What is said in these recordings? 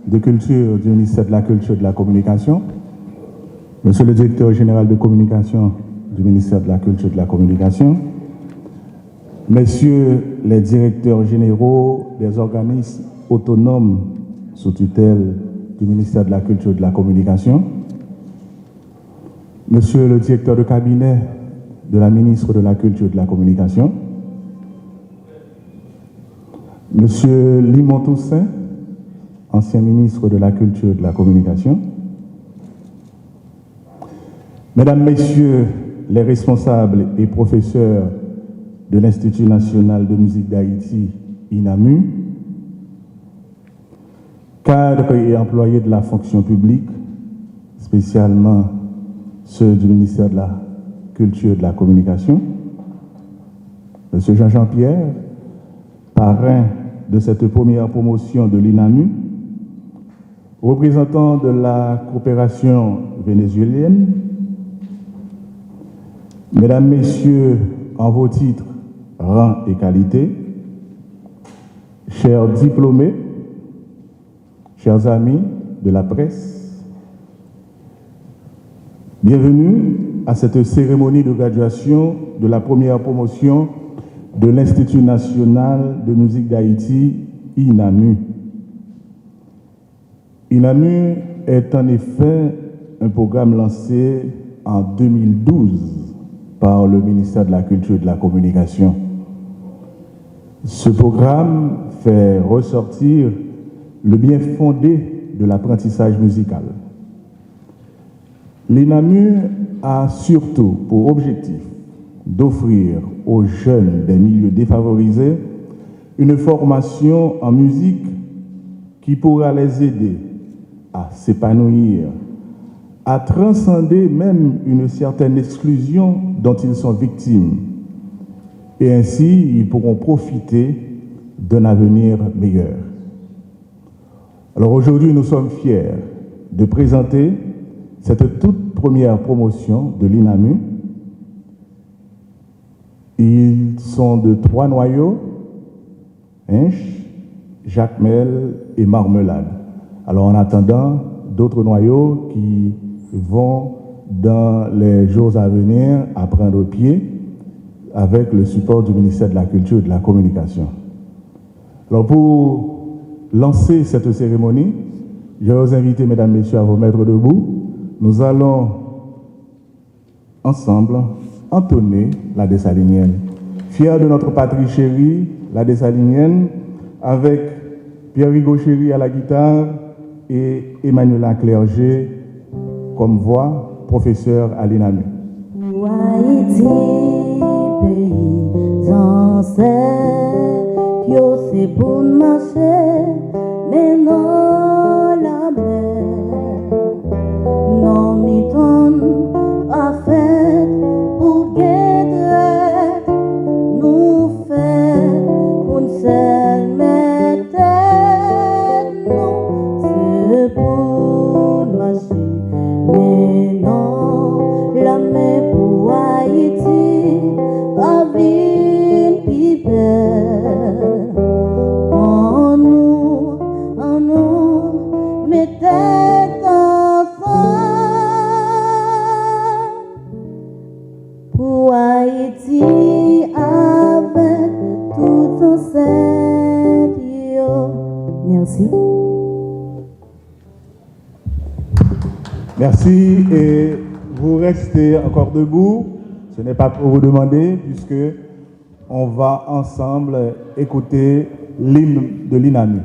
de culture du ministère de la Culture et de la Communication, Monsieur le directeur général de communication du ministère de la Culture et de la Communication, Messieurs les directeurs généraux des organismes autonomes sous tutelle du ministère de la Culture et de la Communication, Monsieur le directeur de cabinet de la ministre de la Culture et de la Communication, Monsieur Limon Toussaint, ancien ministre de la Culture et de la Communication, Mesdames, Messieurs les responsables et professeurs de l'Institut national de musique d'Haïti, INAMU, cadres et employés de la fonction publique, spécialement ceux du ministère de la Culture et de la Communication, Monsieur Jean-Jean Pierre, parrain de cette première promotion de l'INAMU, représentant de la coopération vénézuélienne, Mesdames, Messieurs, en vos titres, rang et qualité, chers diplômés, chers amis de la presse, bienvenue à cette cérémonie de graduation de la première promotion de l'Institut national de musique d'Haïti, INAMU. INAMU est en effet un programme lancé en 2012 par le ministère de la Culture et de la Communication. Ce programme fait ressortir le bien fondé de l'apprentissage musical. L'INAMU a surtout pour objectif d'offrir aux jeunes des milieux défavorisés une formation en musique qui pourra les aider à s'épanouir, à transcender même une certaine exclusion dont ils sont victimes. Et ainsi, ils pourront profiter d'un avenir meilleur. Alors aujourd'hui, nous sommes fiers de présenter cette toute première promotion de l'INAMU. Ils sont de 3 noyaux, Hinche, Jacmel et Marmelade. Alors en attendant, d'autres noyaux qui vont dans les jours à venir à prendre pied avec le support du ministère de la Culture et de la Communication. Alors pour lancer cette cérémonie, je vais vous inviter, mesdames, messieurs, à vous mettre debout. Nous allons ensemble entonner la Dessalinienne. Fiers de notre patrie chérie, la Dessalinienne, avec Pierre-Rigaud Chéri à la guitare et Emmanuela Clerget comme voix, professeur à l'INAMU. Haïti, pays ancêtres, yo c'est pour marcher, mais non la mer, non miton pas fait pour guérir, nous fait pour seul mettre, non c'est pour marcher. Mais non, la main pour Haïti, la vie plus belle. En nous, mettez ensemble pour Haïti avec tout enceinte. Merci. Merci et vous restez encore debout. Ce n'est pas pour vous demander puisque on va ensemble écouter l'hymne de l'INAMU.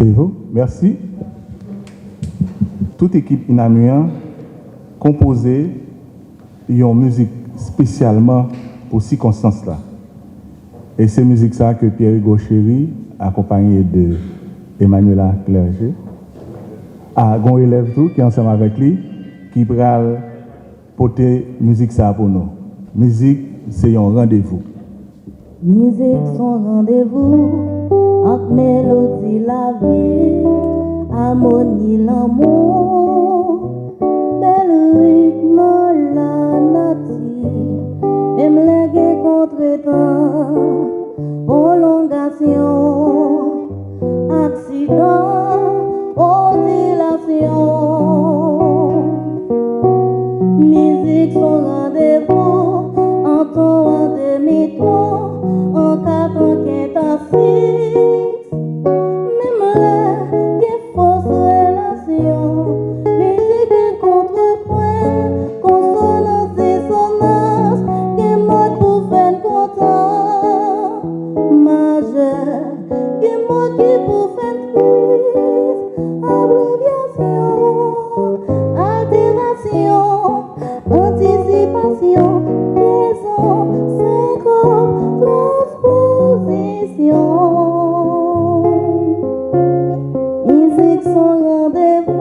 Asseyez-vous. Merci. Toute équipe inamuyen composée une musique spécialement pour ces circonstances-là. Et c'est musique ça que Pierre Gauchéry, accompagné de Emmanuela Clerget, a un élève tout qui est ensemble avec lui, qui va porter musique ça pour nous. Musique, c'est un rendez-vous. Musique, son rendez-vous, entre mélodie, la vie, harmonie, l'amour, bel rythme, la nature, même les gains contre-temps, prolongation, accident, oscillation. Musique, son rendez-vous, en ton en demi-ton, en quatre en quinte en six, même là, des fausses relations. Musique et contrepoint, consonance, dissonance, des mots pour faire content, majeur, des mots qui pour faire triste, abréviation, altération, anticipation, liaison, syncope, transposition. Musique son rendez-vous,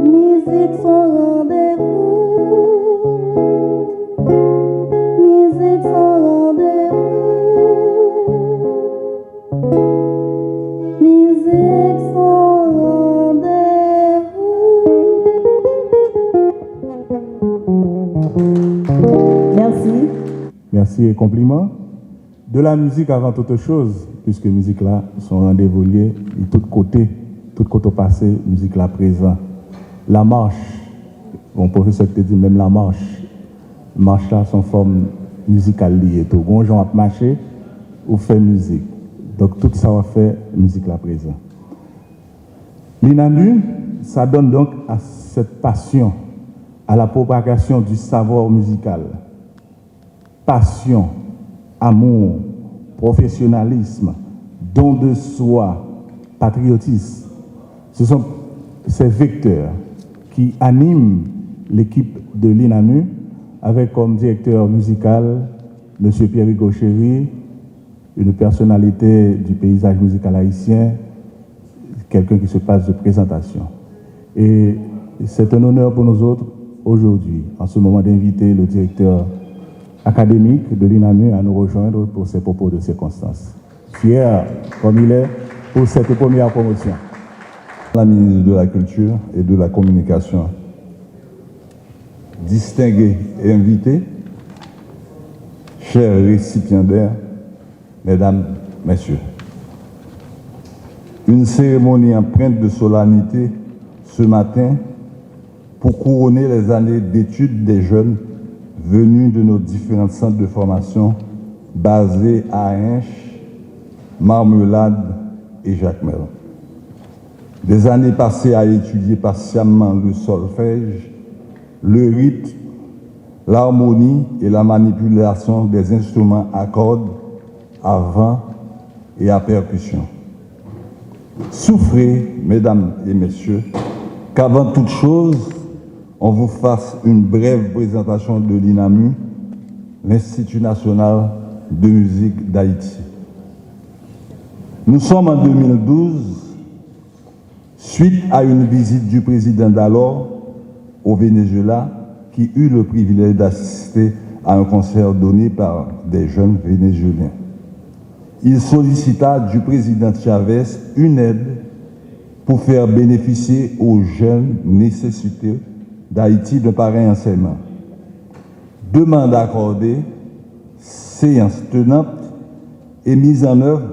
musique son rendez-vous, musique son rendez-vous, musique son rendez-vous. Merci. Merci et compliments. De la musique avant toute chose, puisque musique là, son rendez-vous lié, de tous côtés passé, musique là présent. La marche, mon professeur te dit même la marche là, son forme musicale liée. Tout bon gens à marcher ou fait musique. Donc tout ça va faire musique là présent. L'INAMU, ça donne donc à cette passion, à la propagation du savoir musical. Passion, amour, professionnalisme, don de soi, patriotisme. Ce sont ces vecteurs qui animent l'équipe de l'INAMU avec comme directeur musical M. Pierre Gauchéry, une personnalité du paysage musical haïtien, quelqu'un qui se passe de présentation. Et c'est un honneur pour nous autres aujourd'hui, en ce moment, d'inviter le directeur académique de l'INAMU à nous rejoindre pour ses propos de circonstances. Fier comme il est pour cette première promotion. La ministre de la Culture et de la Communication, distingués et invités, chers récipiendaires, mesdames, messieurs, une cérémonie empreinte de solennité ce matin pour couronner les années d'études des jeunes venus de nos différents centres de formation basés à Hinche, Marmelade et Jacmel. Des années passées à étudier patiemment le solfège, le rythme, l'harmonie et la manipulation des instruments à cordes, à vent et à percussion. Souffrez, mesdames et messieurs, qu'avant toute chose, on vous fasse une brève présentation de l'INAMU, l'Institut national de musique d'Haïti. Nous sommes en 2012, suite à une visite du président d'alors au Venezuela, qui eut le privilège d'assister à un concert donné par des jeunes vénézuéliens. Il sollicita du président Chavez une aide pour faire bénéficier aux jeunes nécessiteux d'Haïti de pareil enseignement. Demande accordée, séance tenante et mise en œuvre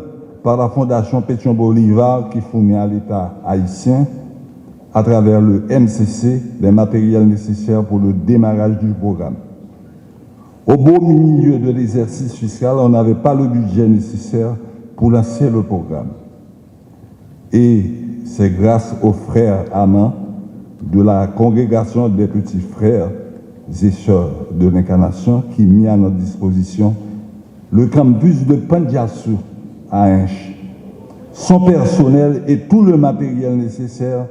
par la Fondation Pétion Bolivar qui fournit à l'État haïtien, à travers le MCC, les matériels nécessaires pour le démarrage du programme. Au beau milieu de l'exercice fiscal, on n'avait pas le budget nécessaire pour lancer le programme. Et c'est grâce aux frères amants de la congrégation des petits frères et sœurs de l'incarnation qui mit à notre disposition le campus de Pandiassou à Hinche son personnel et tout le matériel nécessaire,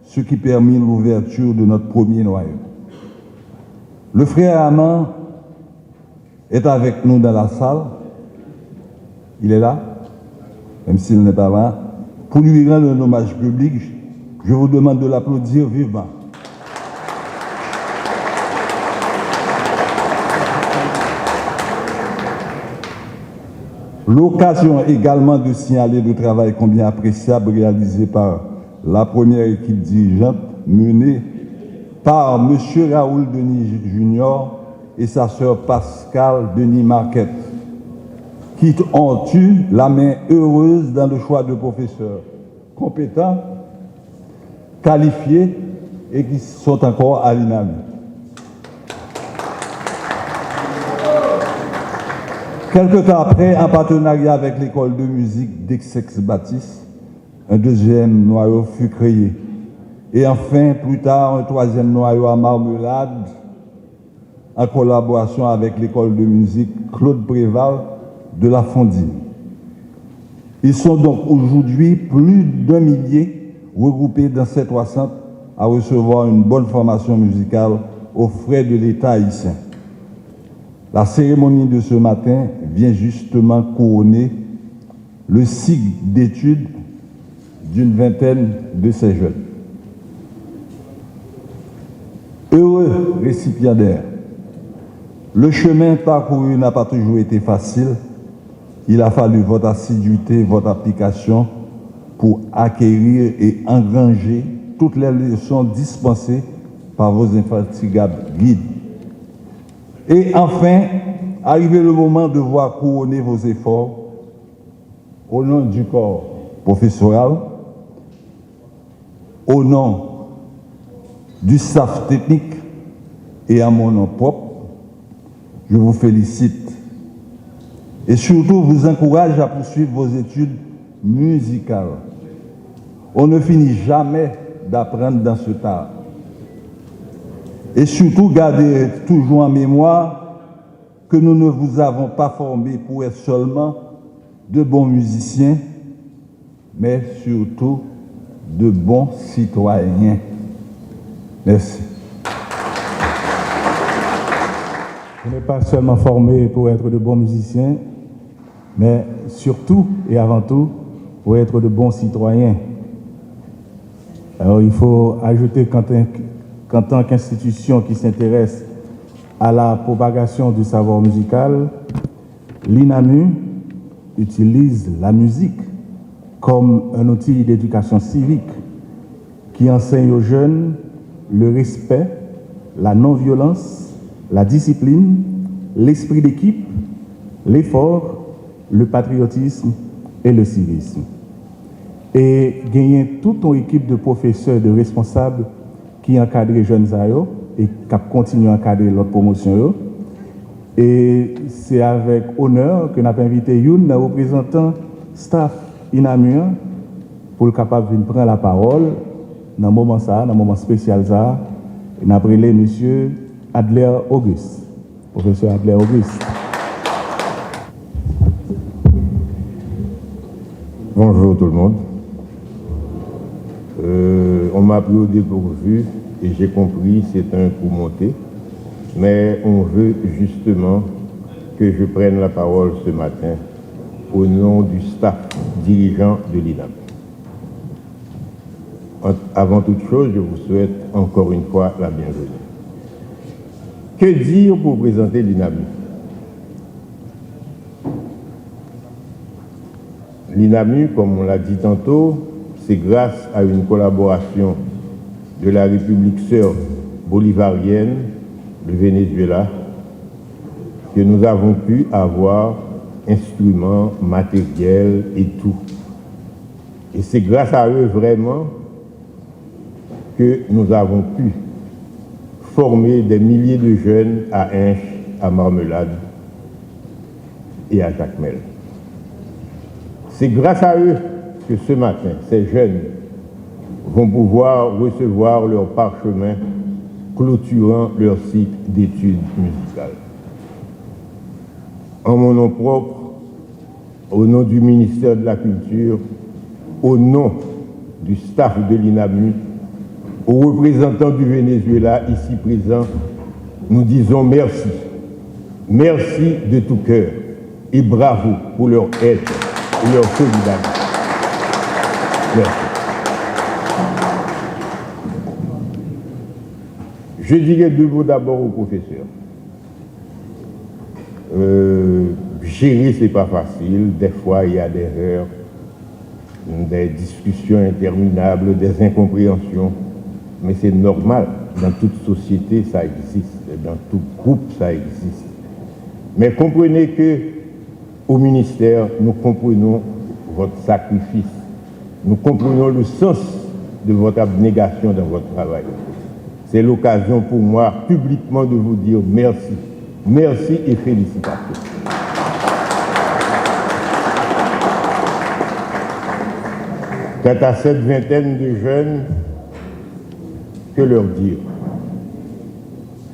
ce qui permet l'ouverture de notre premier noyau. Le frère Aman est avec nous dans la salle. Il est là, même s'il n'est pas là. Pour lui rendre un hommage public, je vous demande de l'applaudir vivement. L'occasion également de signaler le travail combien appréciable réalisé par la première équipe dirigeante menée par M. Raoul Denis Junior et sa sœur Pascal Denis Marquette, qui ont eu la main heureuse dans le choix de professeurs compétents, qualifiés et qui sont encore à l'INAMI. Quelque temps après, en partenariat avec l'école de musique d'Aix-Baptiste, un deuxième noyau fut créé. Et enfin, plus tard, un troisième noyau à Marmelade, en collaboration avec l'école de musique Claude Préval de la Fondine. Ils sont donc aujourd'hui plus d'1 millier regroupés dans ces 300 à recevoir une bonne formation musicale aux frais de l'État haïtien. La cérémonie de ce matin vient justement couronner le cycle d'études d'une vingtaine de ces jeunes. Heureux récipiendaires, le chemin parcouru n'a pas toujours été facile. Il a fallu votre assiduité, votre application pour acquérir et engranger toutes les leçons dispensées par vos infatigables guides. Et enfin, arrivé le moment de voir couronner vos efforts au nom du corps professoral, au nom du staff technique et à mon nom propre, je vous félicite et surtout vous encourage à poursuivre vos études musicales. On ne finit jamais d'apprendre dans ce tas. Et surtout, gardez toujours en mémoire que nous ne vous avons pas formé pour être seulement de bons musiciens, mais surtout de bons citoyens. Merci. On n'est pas seulement formé pour être de bons musiciens, mais surtout et avant tout pour être de bons citoyens. Alors il faut ajouter qu'en tant qu'institution qui s'intéresse à la propagation du savoir musical, l'INAMU utilise la musique comme un outil d'éducation civique qui enseigne aux jeunes le respect, la non-violence, la discipline, l'esprit d'équipe, l'effort, le patriotisme et le civisme. Et gagner toute une équipe de professeurs, de responsables qui encadrent les jeunes aïeux et qui continuent à encadrer l'autre promotion. Et c'est avec honneur que nous avons invité Youn, représentant staff INAMU, pour le capable de prendre la parole dans un moment ça, dans un moment spécial ça. Et nous avons appelé M. Adler Auguste, professeur Adler Auguste. Bonjour tout le monde. On m'a pris au dépourvu et j'ai compris c'est un coup monté, mais on veut justement que je prenne la parole ce matin au nom du staff dirigeant de l'INAM. Avant toute chose, je vous souhaite encore une fois la bienvenue. Que dire pour présenter l'INAM? L'INAMU, comme on l'a dit tantôt, c'est grâce à une collaboration de la République sœur bolivarienne, le Venezuela, que nous avons pu avoir instruments, matériels et tout. Et c'est grâce à eux vraiment que nous avons pu former des milliers de jeunes à Hinche, à Marmelade et à Jacmel. C'est grâce à eux que ce matin, ces jeunes vont pouvoir recevoir leur parchemin clôturant leur site d'études musicales. En mon nom propre, au nom du ministère de la Culture, au nom du staff de l'INAMU, aux représentants du Venezuela ici présents, nous disons merci. Merci de tout cœur et bravo pour leur aide et leur solidarité. Merci. Je dirais deux mots d'abord au professeur. Gérer, ce n'est pas facile. Des fois, il y a des erreurs, des discussions interminables, des incompréhensions. Mais c'est normal. Dans toute société, ça existe. Dans tout groupe, ça existe. Mais comprenez que au ministère, nous comprenons votre sacrifice. Nous comprenons le sens de votre abnégation dans votre travail. C'est l'occasion pour moi publiquement de vous dire merci. Merci et félicitations. Quant à cette vingtaine de jeunes, que leur dire?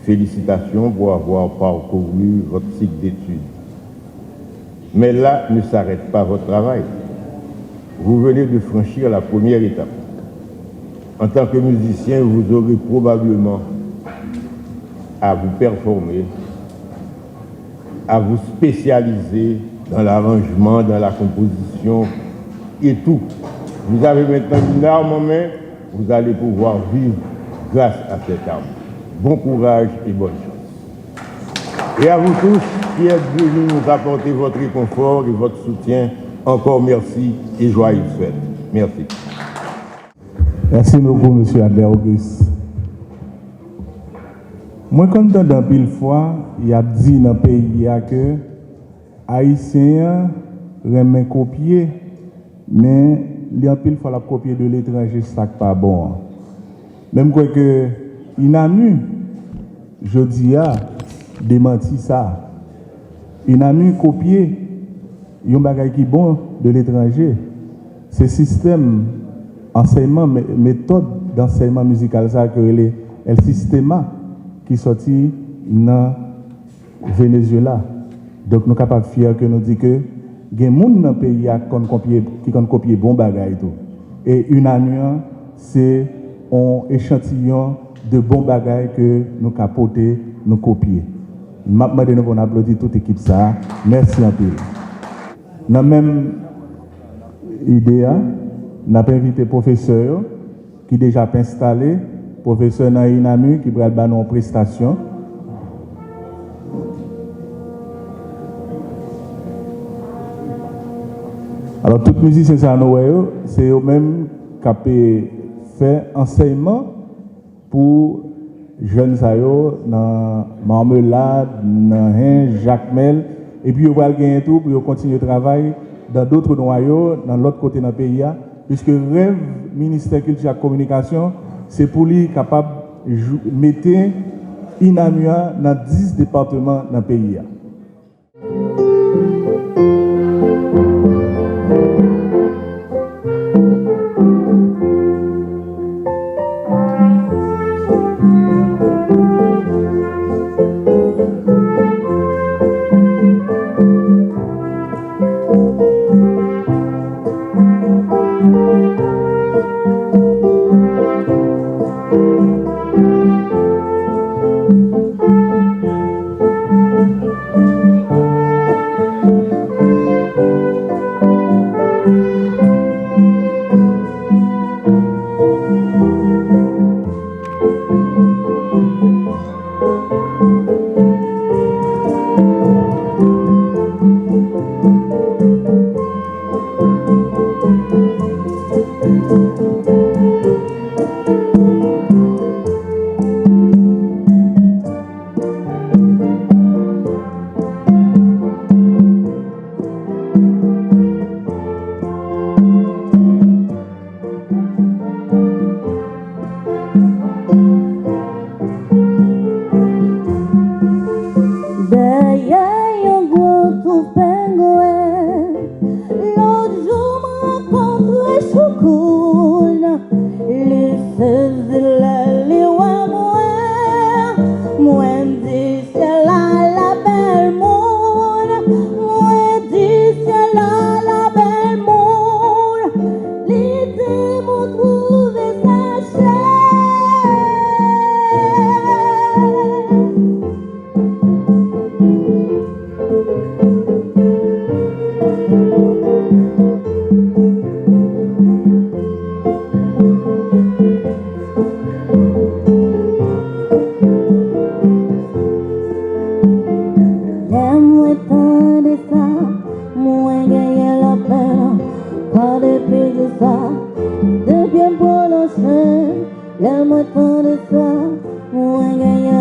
Félicitations pour avoir parcouru votre cycle d'études. Mais là ne s'arrête pas votre travail. Vous venez de franchir la première étape. En tant que musicien, vous aurez probablement à vous performer, à vous spécialiser dans l'arrangement, dans la composition et tout. Vous avez maintenant une arme en main, vous allez pouvoir vivre grâce à cette arme. Bon courage et bonne chance. Et à vous tous qui êtes venus nous apporter votre réconfort et votre soutien, encore merci et joyeuses fêtes. Merci. Merci beaucoup, M. Adler Auguste. Moi, quand dans pile fois, il y a dit dans le pays que Haïtiens remet copier, mais il y a pile fois la copier de l'étranger, ça pas bon. Même quoi que INAMU, je dis démenti ça. INAMU copier, il y a un bagage qui est bon de l'étranger. Ce système enseignement, méthode d'enseignement musical, ça que le système qui sorti dans le Venezuela. Donc nous sommes capables de fier que nous disons que il y a des gens dans le pays qui ont copié bon bagage et tout. Et une année, c'est un échantillon de bons bagages que nous capoter, nous copier. Maintenant, nous applaudissons toute l'équipe ça. Merci un peu. Dans la même idée, nous avons invité le professeur qui est déjà installé, professeur dans l'INAMU qui va faire nos prestations. Alors, tout musicien, c'est eux-mêmes qui ont fait enseignement pour jeunes dans Marmelade, dans Jacmel, et puis ils vont gagner tout pour continuer le travail dans d'autres noyaux, dans l'autre côté dans le pays, puisque le rêve ministère culture et communication, c'est pour lui capable de mettre INAMU dans 10 départements dans le pays.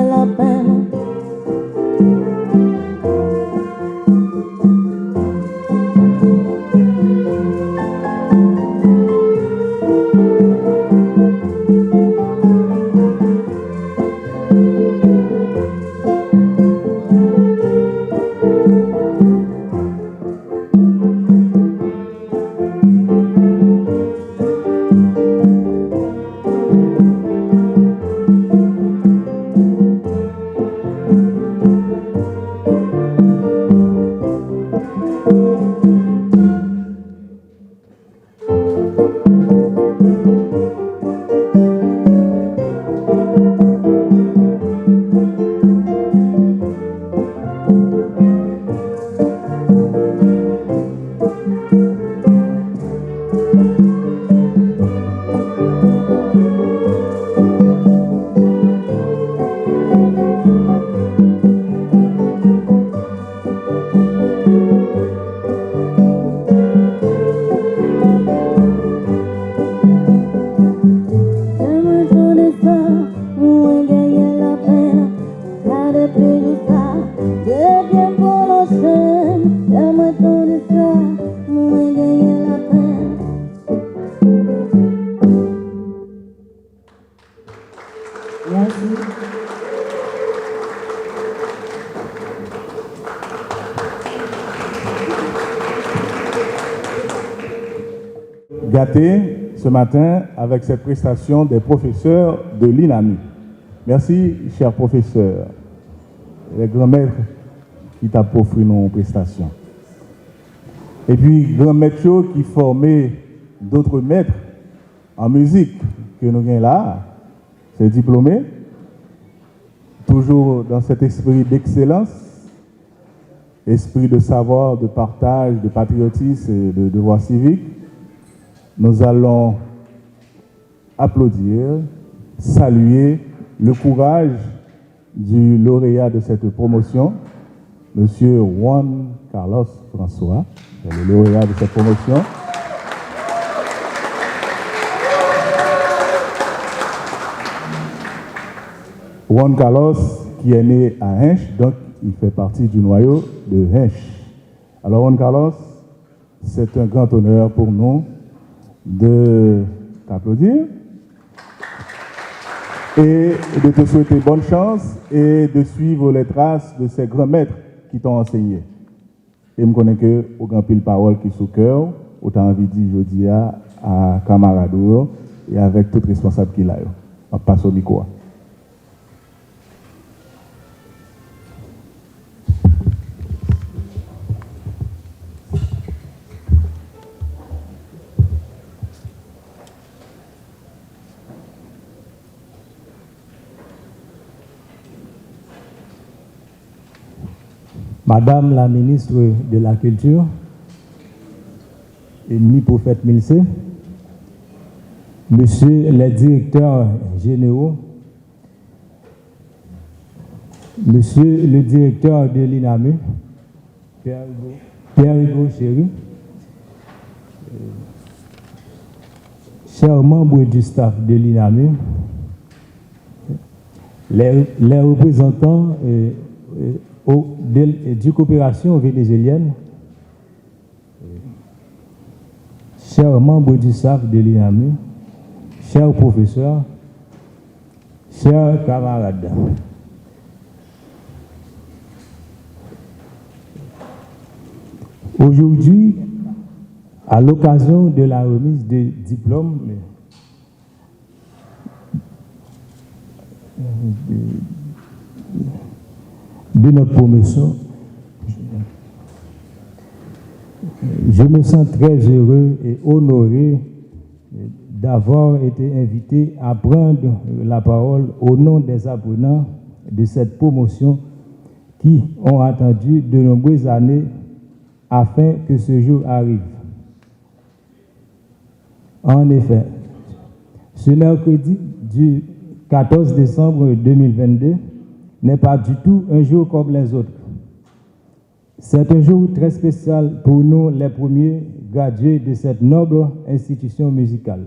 la peine. Gâté ce matin avec cette prestation des professeurs de l'INAMU. Merci, chers professeurs, les grands maîtres qui t'ont offert nos prestations. Et puis, grands maîtres qui formaient d'autres maîtres en musique que nous avons là, ces diplômés, toujours dans cet esprit d'excellence, esprit de savoir, de partage, de patriotisme et de devoir civique. Nous allons applaudir, saluer le courage du lauréat de cette promotion, M. Juan Carlos François, le lauréat de cette promotion. Juan Carlos, qui est né à Hinche, donc il fait partie du noyau de Hinche. Alors Juan Carlos, c'est un grand honneur pour nous de t'applaudir et de te souhaiter bonne chance et de suivre les traces de ces grands maîtres qui t'ont enseigné. Et je connais que au grand pile parole qui sous cœur, autant envie de dire jeudi à camarade et avec toute responsable qu'il a. On passe au micro. Madame la ministre de la Culture, ennemi prophète Milcé, Monsieur les directeurs généraux, Monsieur le directeur de l'INAMU, Pierre-Hugo Chéry, chers membres du staff de l'INAMU, les représentants du coopération vénézuélienne, chers membres du staff de l'INAMU, chers professeurs, chers camarades. Aujourd'hui, à l'occasion de la remise des diplômes de notre promotion, je me sens très heureux et honoré d'avoir été invité à prendre la parole au nom des apprenants de cette promotion qui ont attendu de nombreuses années afin que ce jour arrive. En effet, ce mercredi du 14 décembre 2022 n'est pas du tout un jour comme les autres. C'est un jour très spécial pour nous, les premiers gradués de cette noble institution musicale.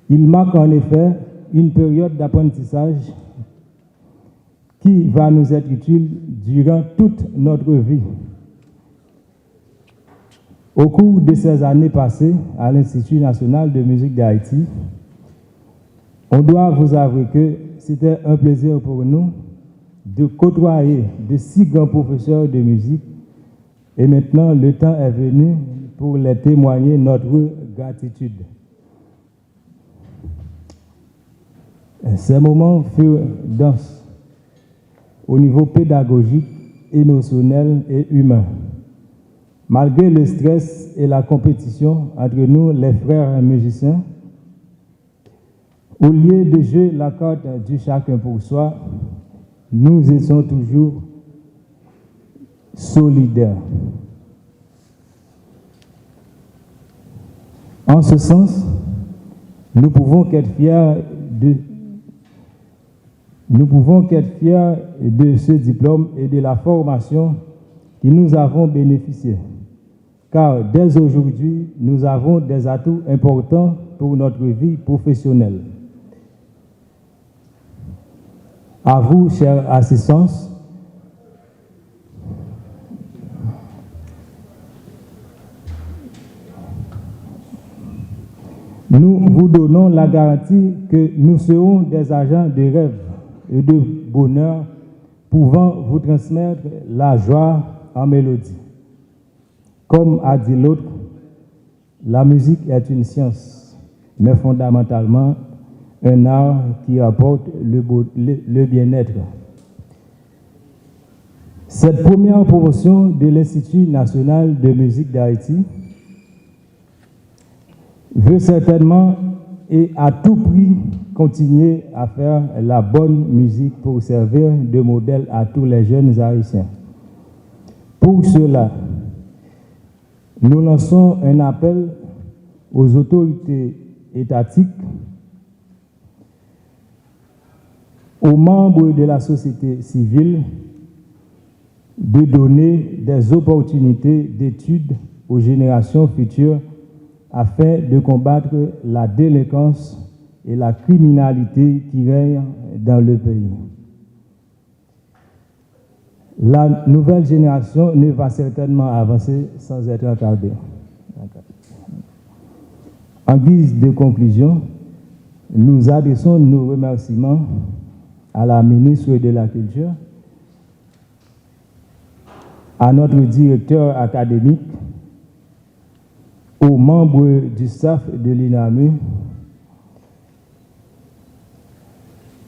Il marque en effet une période d'apprentissage qui va nous être utile durant toute notre vie. Au cours de ces années passées à l'Institut national de musique d'Haïti, on doit vous avouer que c'était un plaisir pour nous de côtoyer de si grands professeurs de musique et maintenant le temps est venu pour les témoigner notre gratitude. Ces moments furent denses au niveau pédagogique, émotionnel et humain. Malgré le stress et la compétition entre nous, les frères musiciens, au lieu de jouer la carte du chacun pour soi, nous étions toujours solidaires. En ce sens, nous pouvons qu'être fiers de ce diplôme et de la formation que nous avons bénéficié. Car dès aujourd'hui, nous avons des atouts importants pour notre vie professionnelle. À vous, chère assistance, nous vous donnons la garantie que nous serons des agents de rêve et de bonheur pouvant vous transmettre la joie en mélodie. Comme a dit l'autre, la musique est une science, mais fondamentalement un art qui apporte le bien-être. Cette première promotion de l'Institut national de musique d'Haïti veut certainement et à tout prix continuer à faire la bonne musique pour servir de modèle à tous les jeunes Haïtiens. Pour cela, nous lançons un appel aux autorités étatiques, aux membres de la société civile, de donner des opportunités d'études aux générations futures afin de combattre la délinquance et la criminalité qui règnent dans le pays. La nouvelle génération ne va certainement avancer sans être retardée. En guise de conclusion, nous adressons nos remerciements à la ministre de la Culture, à notre directeur académique, aux membres du staff de l'INAMU,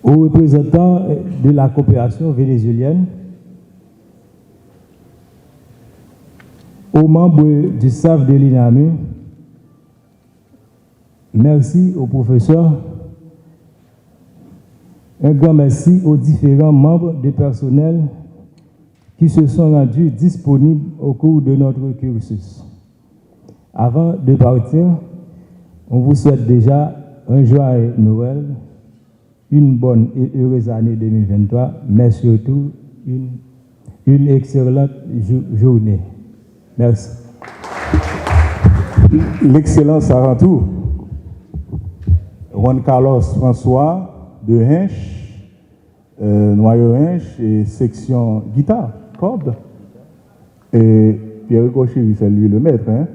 aux représentants de la coopération vénézuélienne, aux membres du staff de l'INAMU, merci aux professeurs, un grand merci aux différents membres du personnel qui se sont rendus disponibles au cours de notre cursus. Avant de partir, on vous souhaite déjà un joyeux Noël, une bonne et heureuse année 2023, mais surtout une excellente journée. Merci. L'excellence avant tout. Juan Carlos François de Hinche, Noyau Hinche et section guitare, corde. Et Pierre Gauchy, c'est lui le maître. Hein?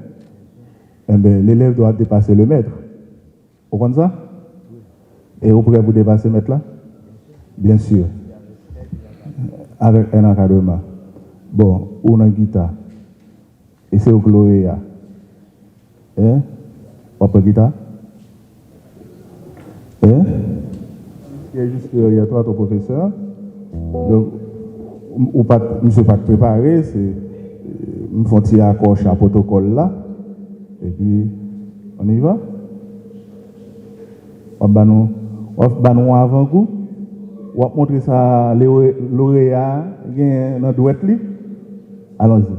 Eh bien, l'élève doit dépasser le maître. Vous comprenez ça? Et vous pourrez vous dépasser maître là? Bien sûr. Avec un encadrement. Bon, ou une guitare. Et c'est au lauréat. Hein? Papa guitare? Hein? Il y a juste derrière toi ton professeur. Donc, ou pas, monsieur pas préparé, c'est me font tirer accroche à protocole là. Et puis, on y va. On va nous avant-goût. On va montrer ça lauréat dans le douette. Allons-y.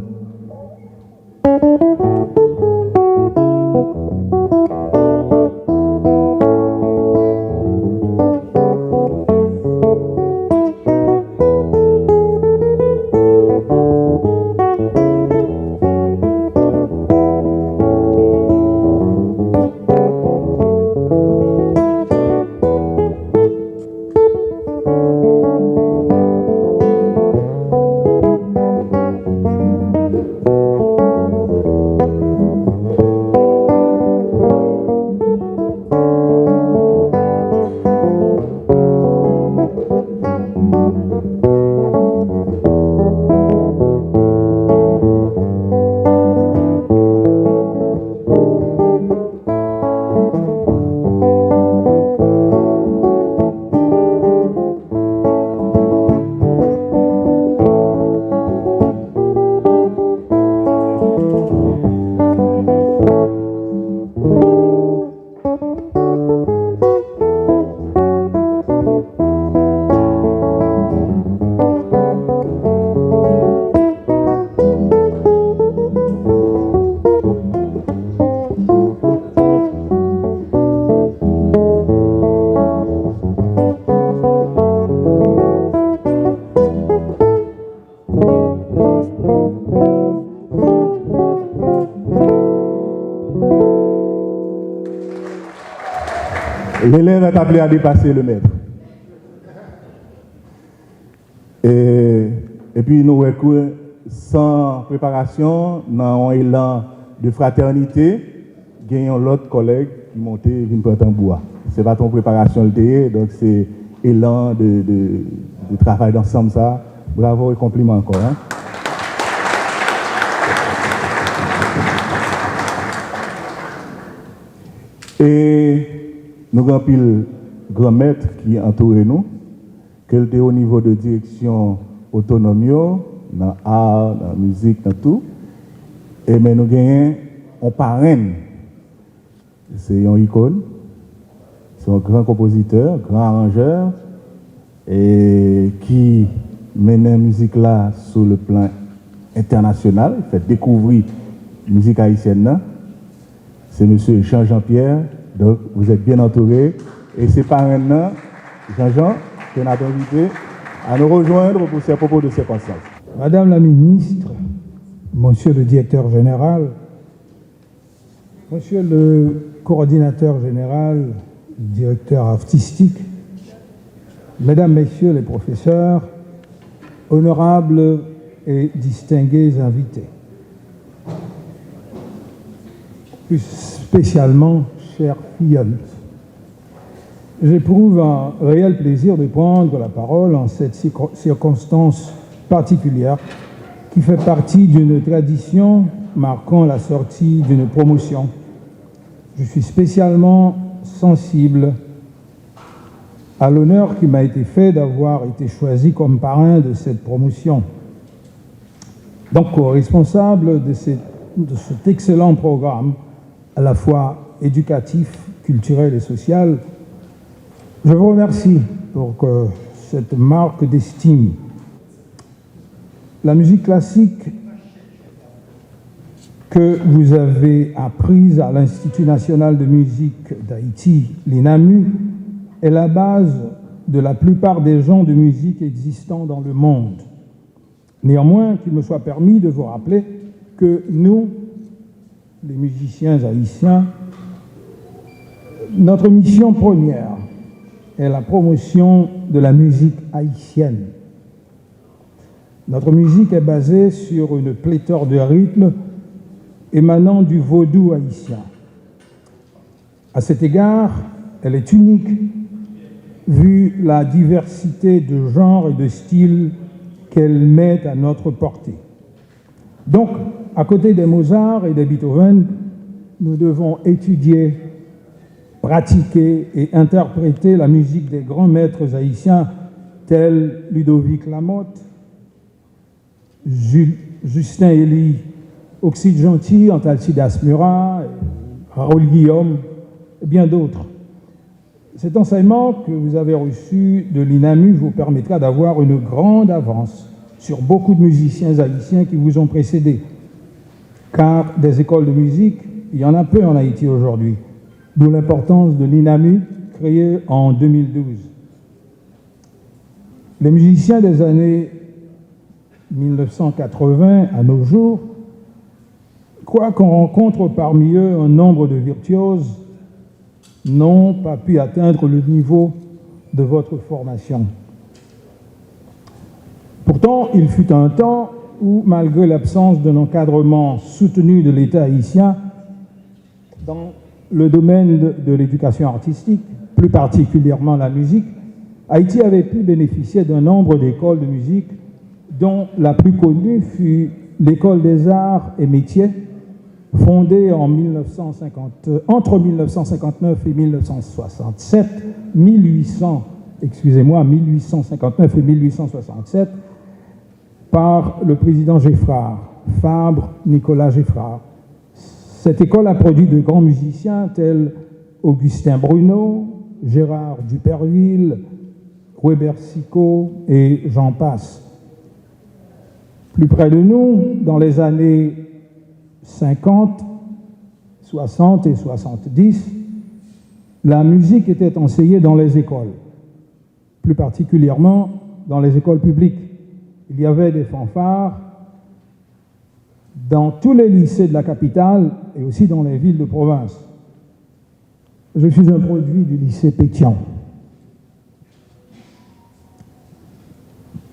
L'élève est appelé à dépasser le maître. Et puis nous voyons sans préparation, dans un élan de fraternité, gagnons l'autre collègue qui montait une porte en bois. Ce n'est pas ton préparation le thé, donc c'est élan de travail d'ensemble ça. Bravo et compliment encore. Hein? Et nous avons pile grand maître qui entoure nous, qu'elle était au niveau de direction autonomie, dans l'art, dans la musique, dans tout. Et mais nous gagnons un parrain. C'est un icône, c'est un grand compositeur, grand arrangeur, et qui mène la musique là sur le plan international, fait découvrir la musique haïtienne. C'est M. Jean-Pierre. Donc, vous êtes bien entourés. Et c'est par maintenant, Jean-Jean, que nous avons invité à nous rejoindre pour ces propos de circonstance. Madame la ministre, Monsieur le directeur général, Monsieur le coordinateur général, directeur artistique, Mesdames, Messieurs les professeurs, honorables et distingués invités, plus spécialement chers filleuls, j'éprouve un réel plaisir de prendre la parole en cette circonstance particulière qui fait partie d'une tradition marquant la sortie d'une promotion. Je suis spécialement sensible à l'honneur qui m'a été fait d'avoir été choisi comme parrain de cette promotion. Donc, co-responsable de cet excellent programme, à la fois éducatif, culturel et social, je vous remercie pour cette marque d'estime. La musique classique que vous avez apprise à l'Institut national de musique d'Haïti, l'INAMU, est la base de la plupart des genres de musique existants dans le monde. Néanmoins, qu'il me soit permis de vous rappeler que nous, les musiciens haïtiens, notre mission première est la promotion de la musique haïtienne. Notre musique est basée sur une pléthore de rythmes émanant du vaudou haïtien. À cet égard, elle est unique, vu la diversité de genres et de styles qu'elle met à notre portée. Donc, à côté des Mozart et des Beethoven, nous devons étudier, pratiquer et interpréter la musique des grands maîtres haïtiens tels Ludovic Lamotte, Justin Elie, Oxyde Gentil, Antalcidas Murat, Raoul Guillaume, et bien d'autres. Cet enseignement que vous avez reçu de l'INAMU vous permettra d'avoir une grande avance sur beaucoup de musiciens haïtiens qui vous ont précédés. Car des écoles de musique, il y en a peu en Haïti aujourd'hui, d'où l'importance de l'INAMU, créée en 2012. Les musiciens des années 1980 à nos jours, quoi qu'on rencontre parmi eux un nombre de virtuoses, n'ont pas pu atteindre le niveau de votre formation. Pourtant, il fut un temps où, malgré l'absence d'un encadrement soutenu de l'État haïtien dans le domaine de l'éducation artistique, plus particulièrement la musique, Haïti avait pu bénéficier d'un nombre d'écoles de musique, dont la plus connue fut l'École des arts et métiers, fondée entre 1959 et 1967, 1859 et 1867, par le président Geffrard, Fabre Nicolas Geffrard. Cette école a produit de grands musiciens tels Augustin Bruno, Gérard Duperville, Weber Sicot et j'en passe. Plus près de nous, dans les années 50, 60 et 70, la musique était enseignée dans les écoles, plus particulièrement dans les écoles publiques. Il y avait des fanfares dans tous les lycées de la capitale et aussi dans les villes de province. Je suis un produit du lycée Pétion.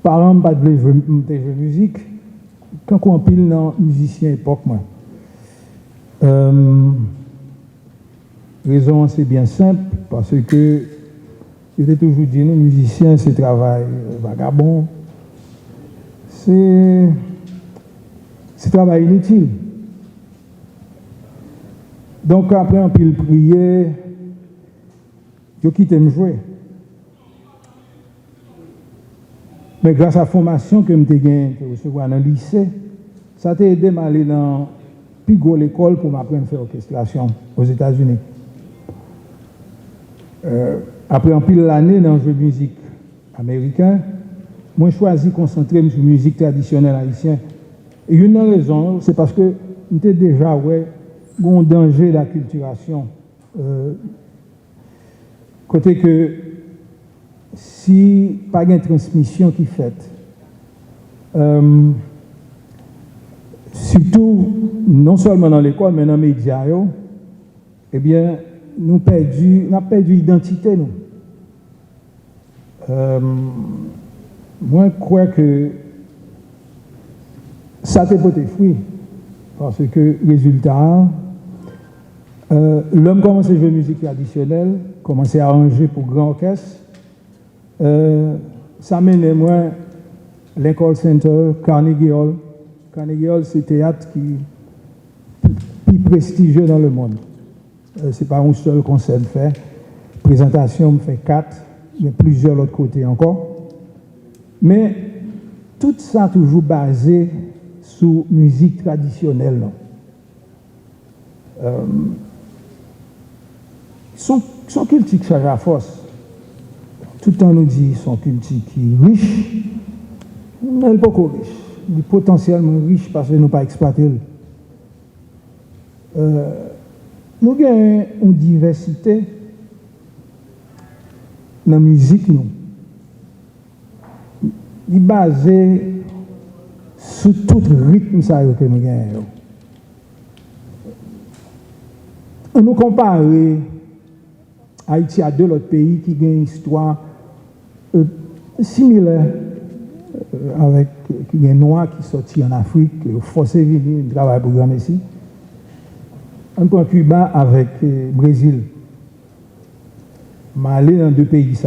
Par exemple, pas de jouer musique, quand on pile dans musicien époque, moi. Raison assez bien simple, parce que je t'ai toujours dit, nous, musiciens, c'est travail vagabond, c'est travail inutile. Donc après on pile prier, je quitte me jouer. Mais grâce à la formation que j'ai gagnée dans le lycée, ça t'a aidé à aller dans plus grosse école pour m'apprendre à faire orchestration aux États-Unis. Après un pile l'année dans le jeu de musique américain, moi j'ai choisi de concentrer sur la musique traditionnelle haïtienne. Et une raison, c'est parce que j'étais déjà un danger de la culturation. Côté que si pas de transmission qui est faite, surtout non seulement dans l'école, mais dans les médias, eh bien, nous avons perdu l'identité, nous. Moi, je crois que ça a porté fruit, parce que, résultat, l'homme commence à jouer musique traditionnelle, commence à arranger pour grand orchestre. Ça mène moi Lincoln Center, Carnegie Hall. Carnegie Hall, c'est le théâtre qui est plus prestigieux dans le monde. C'est pas un seul concert fait. Présentation me fait 4, il y a plusieurs autres côtés encore. Mais tout ça toujours basé sur musique traditionnelle. Son culture qui change à force. Tout le temps nous dit son culture qui est riche, mais elle n'est pas riche. Il est potentiellement riche parce que nous n'avons pas exploité. Nous avons une diversité dans la musique. Il est basé sur tout le rythme que nous avons. On nous compare Haïti à deux autres pays qui ont une histoire similaire avec les Noirs qui sont sortis en Afrique, forcés de venir, un travail programme ici. On prend Cuba avec le Brésil. Je suis allé dans deux pays,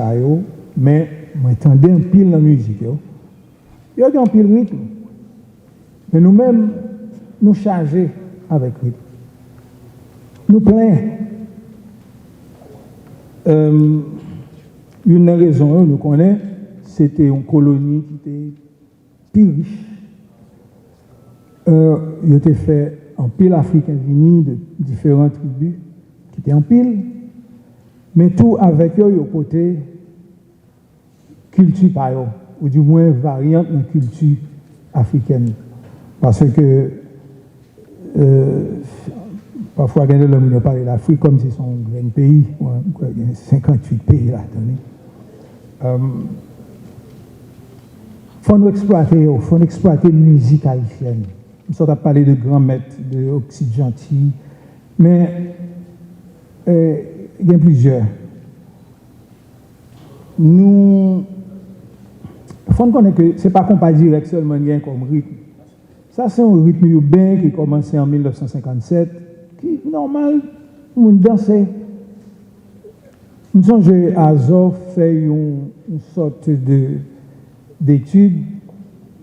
mais je m'entendais un pile dans la musique. Il y a un pile rythme. Mais nous-mêmes, nous chargeons avec rythme. Nous plains. Une raison, nous connaissons, c'était une colonie qui était plus riche. Il était fait en pile africain venu de différentes tribus qui étaient en pile, mais tout avec eux, au côté culture par eux, ou du moins variante de culture africaine. Parce que parfois, quand l'homme parle de l'Afrique comme si c'est un grand pays, 58 pays là. Il faut nous exploiter la musique haïtienne. Nous sommes à parler de grands maîtres, de Oxyde Gentil, mais il y a plusieurs. Nous, il faut connaître que ce n'est pas compas direct seulement comme rythme. Ça, c'est un rythme urbain qui a commencé en 1957, qui est normal, on dansait. Nous sommes à Azov fait une sorte d'étude.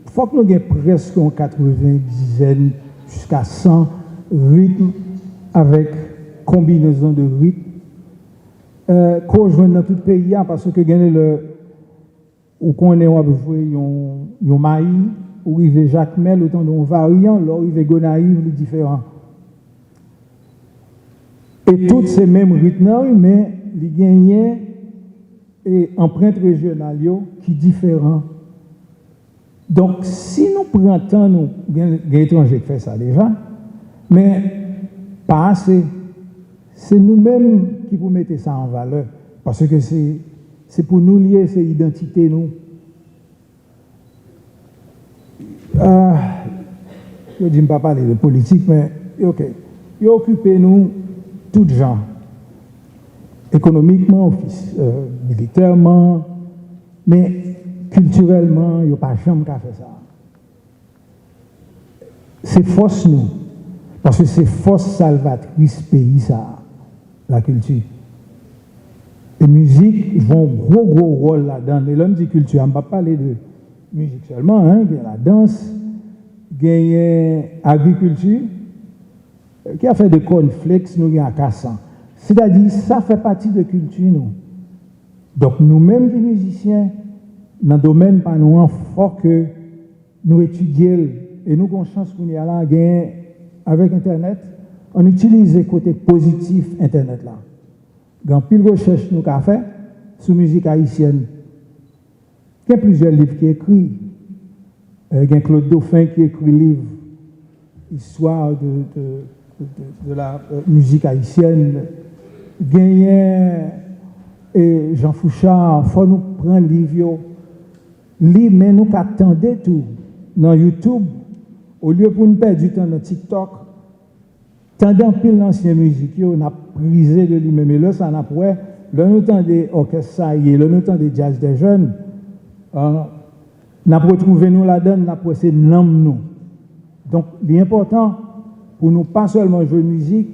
Il faut que nous ayons presque 90 jusqu'à 100 rythmes avec combinaison de rythmes qu'on joue dans tout le pays parce que ou qu'on est joué un maïs ou il veut Jacmel autant d'un variant, là il veut Gonaïve, les différents. Et tous ces mêmes rythmes, mais ils gagnent et empreintes régionales qui sont différents. Donc, si nous prenons temps, nous, il y a des étrangers qui font ça déjà, mais pas assez. C'est nous-mêmes qui vous mettez ça en valeur. Parce que c'est pour nous lier ces identités, nous. Je ne dis pas parler de politique, mais ok. Ils occupent nous, tous gens. Économiquement, militairement, mais culturellement, il n'y a pas jamais qu'à faire ça. C'est force nous. Parce que c'est force salvatrice pays, ça, la culture. Les musiques vont gros rôle là-dedans. Et l'homme dit culture, on ne va pas parler de musique seulement, hein. Il y a la danse, il y a l'agriculture, qui a fait des cornflakes, nous, il y a un cassant. C'est-à-dire, ça fait partie de la culture, nous. Donc, nous-mêmes, les musiciens, dans le domaine, pas nous, il faut que nous étudions, et nous avons chance qu'on y a là, avec Internet, on utilise le côté positif Internet là. Dans pile recherche nous avons fait sur la musique haïtienne. Il y a plusieurs livres qui écrits. Il y a Claude Dauphin qui écrit un livre, Histoire de la musique haïtienne. Il y a Jean Fouchard, il faut nous prendre le livre. Mais nous attendons tout dans YouTube. Au lieu pour nous perdre du temps dans TikTok, tendant pile l'ancienne musique, on a brisé de lui-même. Et là, ça n'a pas. Là, nous entendons des orchestres, là, nous entendons des jazz des jeunes. Nous avons retrouvé nous là-dedans, nous avons essayé de nous. Donc, l'important, pour nous, pas seulement jouer musique,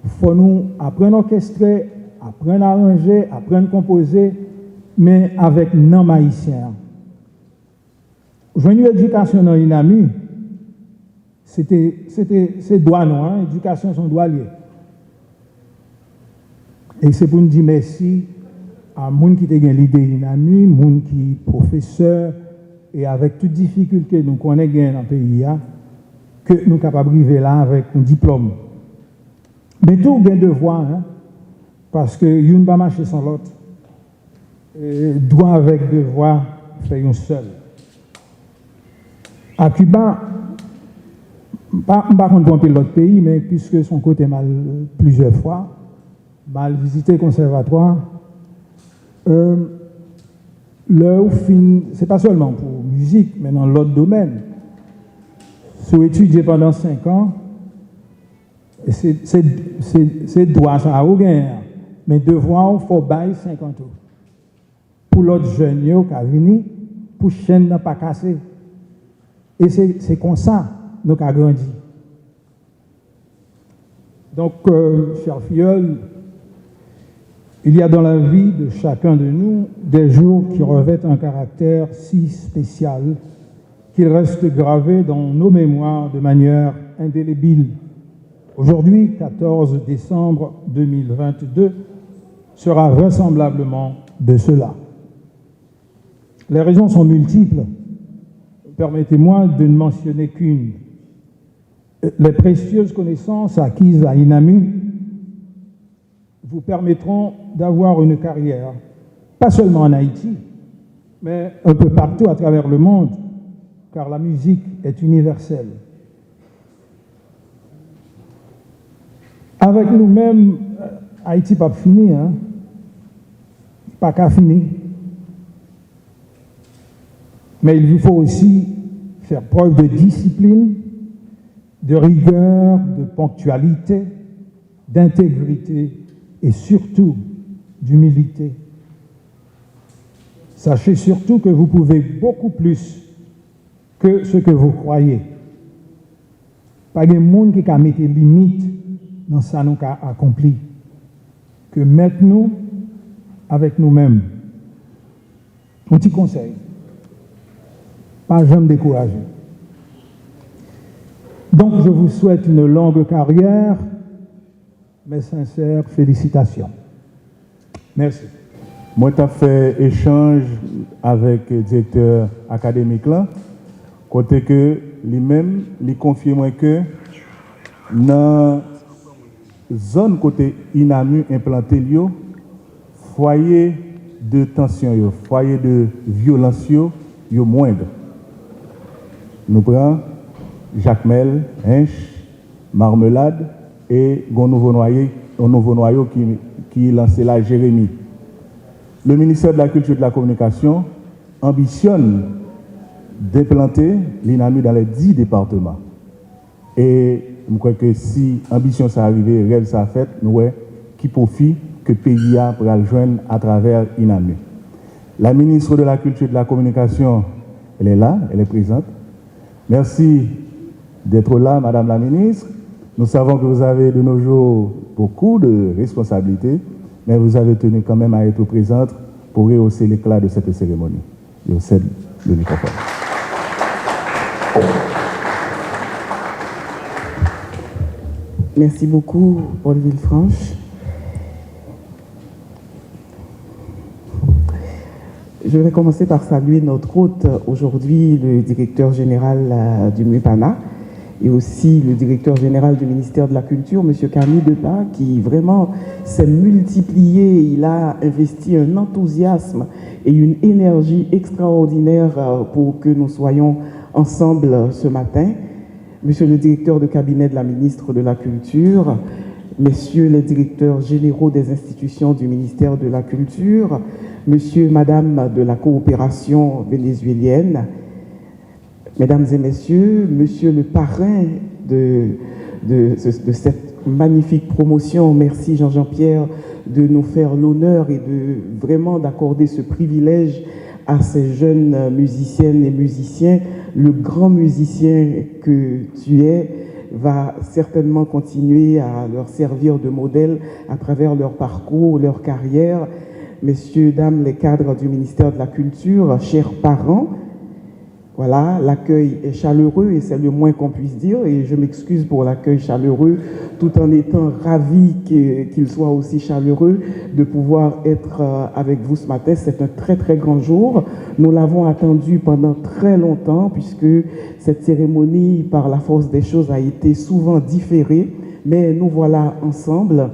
il faut nous apprendre à orchestrer, apprendre à arranger, apprendre à composer, mais avec non haïtiens. J'ai une éducation dans l'INAMI, c'est droit, non, hein? Éducation, son droit lié. Et c'est pour nous dire merci à gens qui ont l'idée l'INAMI, gens qui sont professeurs, et avec toutes les difficultés que nous connaissons dans le pays, que nous sommes capables d'arriver là avec un diplôme. Mais tout est devoir, hein? Parce que l'une ne va pas marcher sans l'autre. Droit avec devoir, fait un seul. À Cuba, pas contre l'autre pays, mais puisque son côté mal plusieurs fois, mal visité le conservatoire, c'est pas seulement pour musique, mais dans l'autre domaine. Si vous étudiez pendant 5 ans, c'est droit ça à aucun, mais devoir, il faut bailler 50 ans. Pour l'autre jeune qui a venu, pour chaîne n'a pas cassé. Et c'est comme ça nous avons grandi. Donc, chers filles, il y a dans la vie de chacun de nous des jours qui revêtent un caractère si spécial qu'ils restent gravés dans nos mémoires de manière indélébile. Aujourd'hui, 14 décembre 2022, sera vraisemblablement de cela. Les raisons sont multiples. Permettez-moi de ne mentionner qu'une. Les précieuses connaissances acquises à INAMI vous permettront d'avoir une carrière, pas seulement en Haïti, mais un peu partout à travers le monde, car la musique est universelle. Avec nous-mêmes, Haïti pas fini, hein? Pas qu'à finir. Mais il vous faut aussi faire preuve de discipline, de rigueur, de ponctualité, d'intégrité et surtout d'humilité. Sachez surtout que vous pouvez beaucoup plus que ce que vous croyez. Pas de monde qui a mis des limites dans ce qu'on a accompli. que mettons-nous avec nous-mêmes. Un petit conseil. Pas jamais décourager. Donc, je vous souhaite une longue carrière, mes sincères félicitations. Merci. Moi, j'ai fait échange avec le directeur académique là, côté que lui-même, il confie moi que dans la zone côté INAMU implanté, foyer de tension, foyer de violence, moindre. Nous prenons Jacmel, Hinche, Marmelade et un nouveau noyau qui lancé là, Jérémy. Le ministère de la Culture et de la Communication ambitionne d'implanter l'INAMU dans les 10 départements. Et je crois que si l'ambition ça arrive, rêve ça fait, nous voyons qui profite que le pays a pour le joindre à travers l'INAMU. La ministre de la Culture et de la Communication, elle est là, elle est présente. Merci d'être là, Madame la ministre. Nous savons que vous avez de nos jours beaucoup de responsabilités, mais vous avez tenu quand même à être présente pour rehausser l'éclat de cette cérémonie. Je vous cède le microphone. Merci beaucoup, Paul Villefranche. Je vais commencer par saluer notre hôte aujourd'hui, le directeur général du MUPANA, et aussi le directeur général du ministère de la Culture, M. Camille Depas, qui vraiment s'est multiplié. Il a investi un enthousiasme et une énergie extraordinaire pour que nous soyons ensemble ce matin. Monsieur le directeur de cabinet de la ministre de la Culture, messieurs les directeurs généraux des institutions du ministère de la Culture, monsieur, madame de la coopération vénézuélienne, mesdames et messieurs, monsieur le parrain de cette magnifique promotion, merci Jean-Pierre de nous faire l'honneur et de vraiment d'accorder ce privilège à ces jeunes musiciennes et musiciens. Le grand musicien que tu es va certainement continuer à leur servir de modèle à travers leur parcours, leur carrière. Messieurs, dames, les cadres du ministère de la Culture, chers parents, voilà, l'accueil est chaleureux et c'est le moins qu'on puisse dire, et je m'excuse pour l'accueil chaleureux, tout en étant ravi qu'il soit aussi chaleureux de pouvoir être avec vous ce matin. C'est un très très grand jour. Nous l'avons attendu pendant très longtemps puisque cette cérémonie, par la force des choses, a été souvent différée, mais nous voilà ensemble.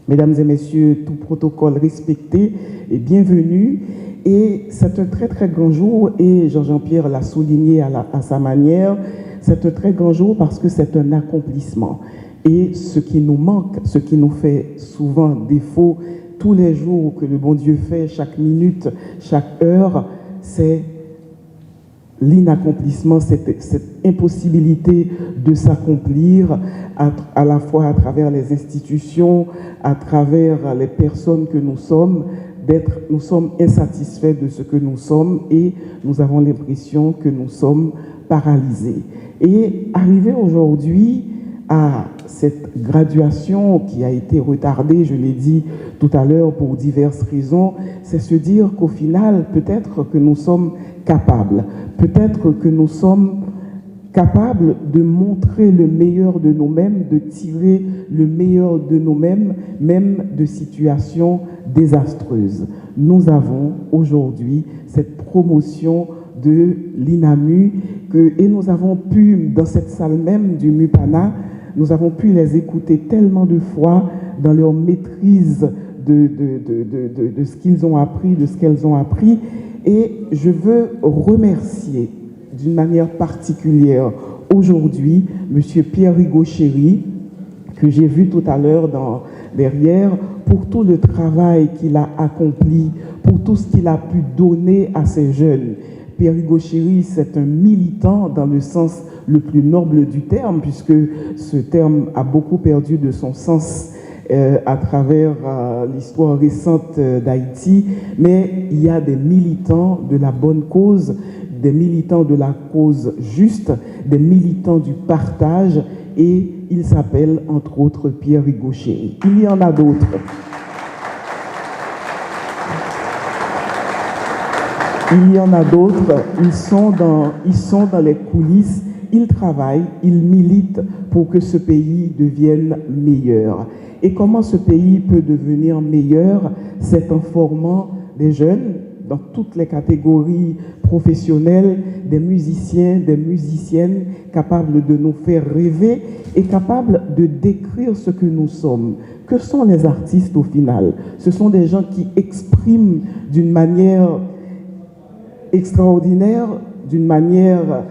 Mesdames et messieurs, tout protocole respecté et bienvenue. Et c'est un très très grand jour, et Jean-Pierre l'a souligné à sa manière, c'est un très grand jour parce que c'est un accomplissement. Et ce qui nous manque, ce qui nous fait souvent défaut tous les jours que le bon Dieu fait, chaque minute, chaque heure, c'est l'inaccomplissement, cette impossibilité de s'accomplir à la fois à travers les institutions, à travers les personnes que nous sommes. Nous sommes insatisfaits de ce que nous sommes et nous avons l'impression que nous sommes paralysés. Et arriver aujourd'hui à cette graduation qui a été retardée, je l'ai dit tout à l'heure pour diverses raisons, c'est se dire qu'au final, peut-être que nous sommes capables, peut-être que nous sommes capables de montrer le meilleur de nous-mêmes, de tirer le meilleur de nous-mêmes, même de situations désastreuses. Nous avons aujourd'hui cette promotion de l'INAMU et nous avons pu, dans cette salle même du MUPANA, nous avons pu les écouter tellement de fois dans leur maîtrise de ce qu'ils ont appris, de ce qu'elles ont appris. Et je veux remercier d'une manière particulière aujourd'hui M. Pierre Rigauchéry, que j'ai vu tout à l'heure derrière, pour tout le travail qu'il a accompli, pour tout ce qu'il a pu donner à ces jeunes. Pierre Rigauchéry, c'est un militant dans le sens le plus noble du terme, puisque ce terme a beaucoup perdu de son sens à travers l'histoire récente d'Haïti, mais il y a des militants de la bonne cause, des militants de la cause juste, des militants du partage, et il s'appelle entre autres Pierre Rigauchéry. Il y en a d'autres. Il y en a d'autres, ils sont dans les coulisses, ils travaillent, ils militent pour que ce pays devienne meilleur. Et comment ce pays peut devenir meilleur? C'est en formant des jeunes dans toutes les catégories professionnelles, des musiciens, des musiciennes capables de nous faire rêver et capables de décrire ce que nous sommes. Que sont les artistes au final? Ce sont des gens qui expriment d'une manière extraordinaire, d'une manière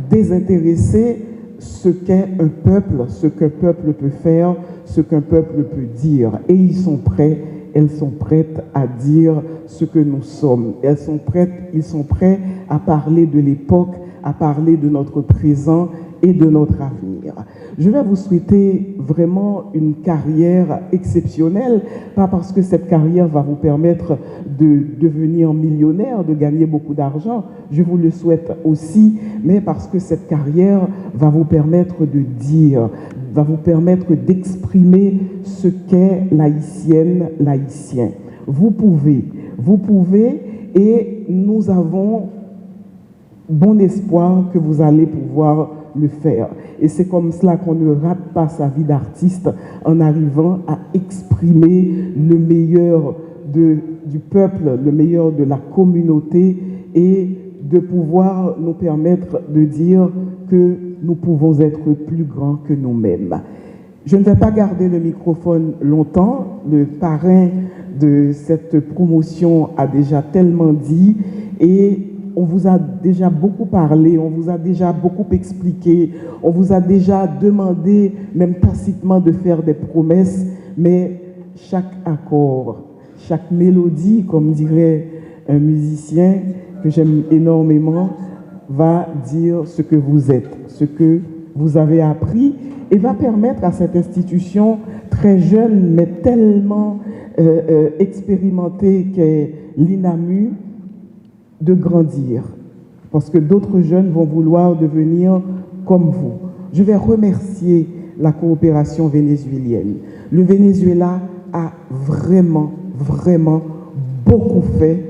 désintéressée, ce qu'est un peuple, ce qu'un peuple peut faire, ce qu'un peuple peut dire. Et ils sont prêts, elles sont prêtes à dire ce que nous sommes. Ils sont prêts à parler de l'époque, à parler de notre présent et de notre avenir. Je vais vous souhaiter vraiment une carrière exceptionnelle, pas parce que cette carrière va vous permettre de devenir millionnaire, de gagner beaucoup d'argent, je vous le souhaite aussi, mais parce que cette carrière va vous permettre de dire, va vous permettre d'exprimer ce qu'est l'haïtienne, l'haïtien. Vous pouvez, et nous avons bon espoir que vous allez pouvoir le faire. Et c'est comme cela qu'on ne rate pas sa vie d'artiste en arrivant à exprimer le meilleur du peuple, le meilleur de la communauté et de pouvoir nous permettre de dire que nous pouvons être plus grands que nous-mêmes. Je ne vais pas garder le microphone longtemps. Le parrain de cette promotion a déjà tellement dit et on vous a déjà beaucoup parlé, on vous a déjà beaucoup expliqué, on vous a déjà demandé, même tacitement, de faire des promesses, mais chaque accord, chaque mélodie, comme dirait un musicien que j'aime énormément, va dire ce que vous êtes, ce que vous avez appris, et va permettre à cette institution très jeune, mais tellement expérimentée qu'est l'INAMU, de grandir, parce que d'autres jeunes vont vouloir devenir comme vous. Je vais remercier la coopération vénézuélienne. Le Venezuela a vraiment beaucoup fait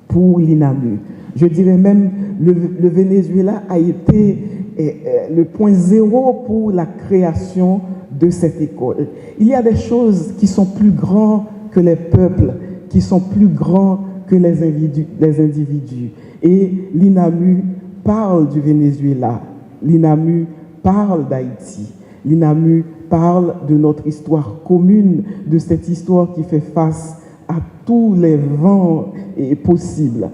pour l'INAMU. Je dirais même le Venezuela a été le point zéro pour la création de cette école. Il y a des choses qui sont plus grandes que les peuples, qui sont plus grands que les individus. Et l'INAMU parle du Venezuela, l'INAMU parle d'Haïti, l'INAMU parle de notre histoire commune, de cette histoire qui fait face à tous les vents possibles.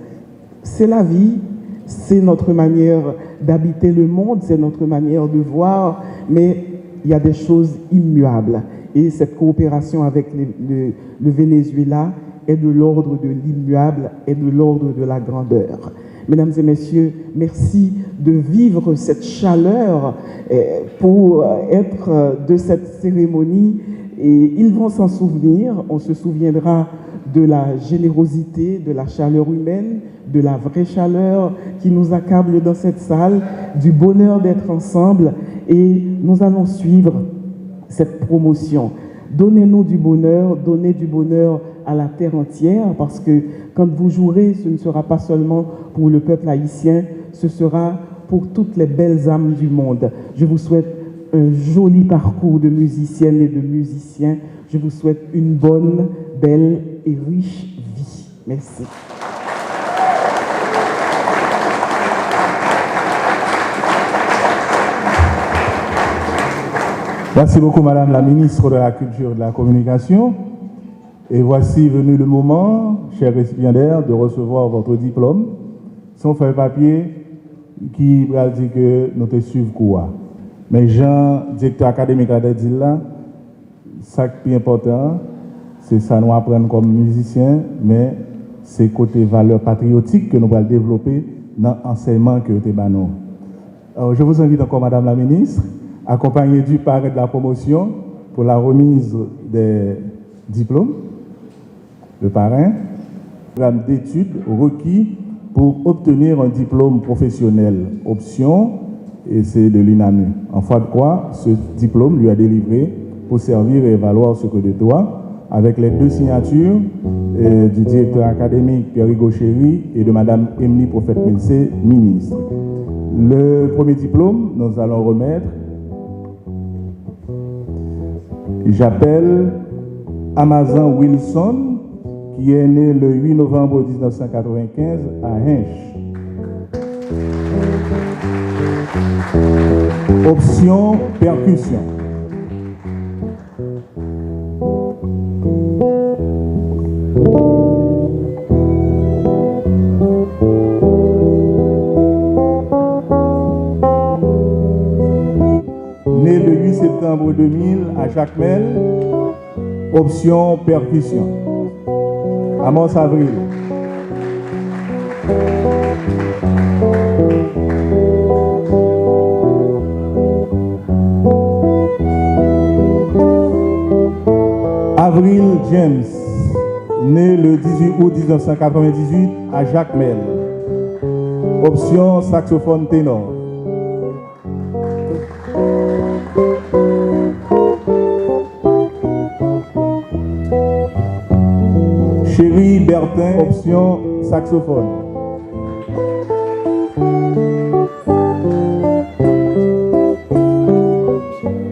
C'est la vie, c'est notre manière d'habiter le monde, c'est notre manière de voir, mais il y a des choses immuables. Et cette coopération avec le Venezuela est de l'ordre de l'immuable et de l'ordre de la grandeur. Mesdames et messieurs, merci de vivre cette chaleur pour être de cette cérémonie. Et ils vont s'en souvenir, on se souviendra de la générosité, de la chaleur humaine, de la vraie chaleur qui nous accable dans cette salle, du bonheur d'être ensemble. Et nous allons suivre cette promotion. Donnez-nous du bonheur, donnez du bonheur à la terre entière, parce que quand vous jouerez, ce ne sera pas seulement pour le peuple haïtien, ce sera pour toutes les belles âmes du monde. Je vous souhaite un joli parcours de musiciennes et de musiciens. Je vous souhaite une bonne, belle et riche vie. Merci. Merci beaucoup, Madame la Ministre de la Culture et de la Communication. Et voici venu le moment, chers récipiendaires, de recevoir votre diplôme. Son feuille papier qui va dire que nous te suivons quoi. Mais Jean, directeur académique a dit là, ça qui est important, c'est ça nous apprendre comme musiciens, mais c'est côté valeurs patriotiques que nous allons développer dans l'enseignement que nous avons. Alors, je vous invite encore, Madame la Ministre, accompagnée du parrain de la promotion pour la remise des diplômes. Le parrain, programme d'études requis pour obtenir un diplôme professionnel option, et c'est de l'INAMU. En foi de quoi, ce diplôme lui a délivré pour servir et valoir ce que de droit avec les deux signatures du directeur académique Pierre-Hugo Chéry et de Madame Emily Prophète-Milsé, ministre. Le premier diplôme, nous allons remettre. J'appelle Amazon Wilson, qui est né le 8 novembre 1995 à Hinch. Option percussion. Né le 8 septembre 2000 à Jacmel, option percussion. Amos Avril. Avril James, né le 18 août 1998 à Jacmel. Option saxophone ténor. Chéri Bertin, option saxophone.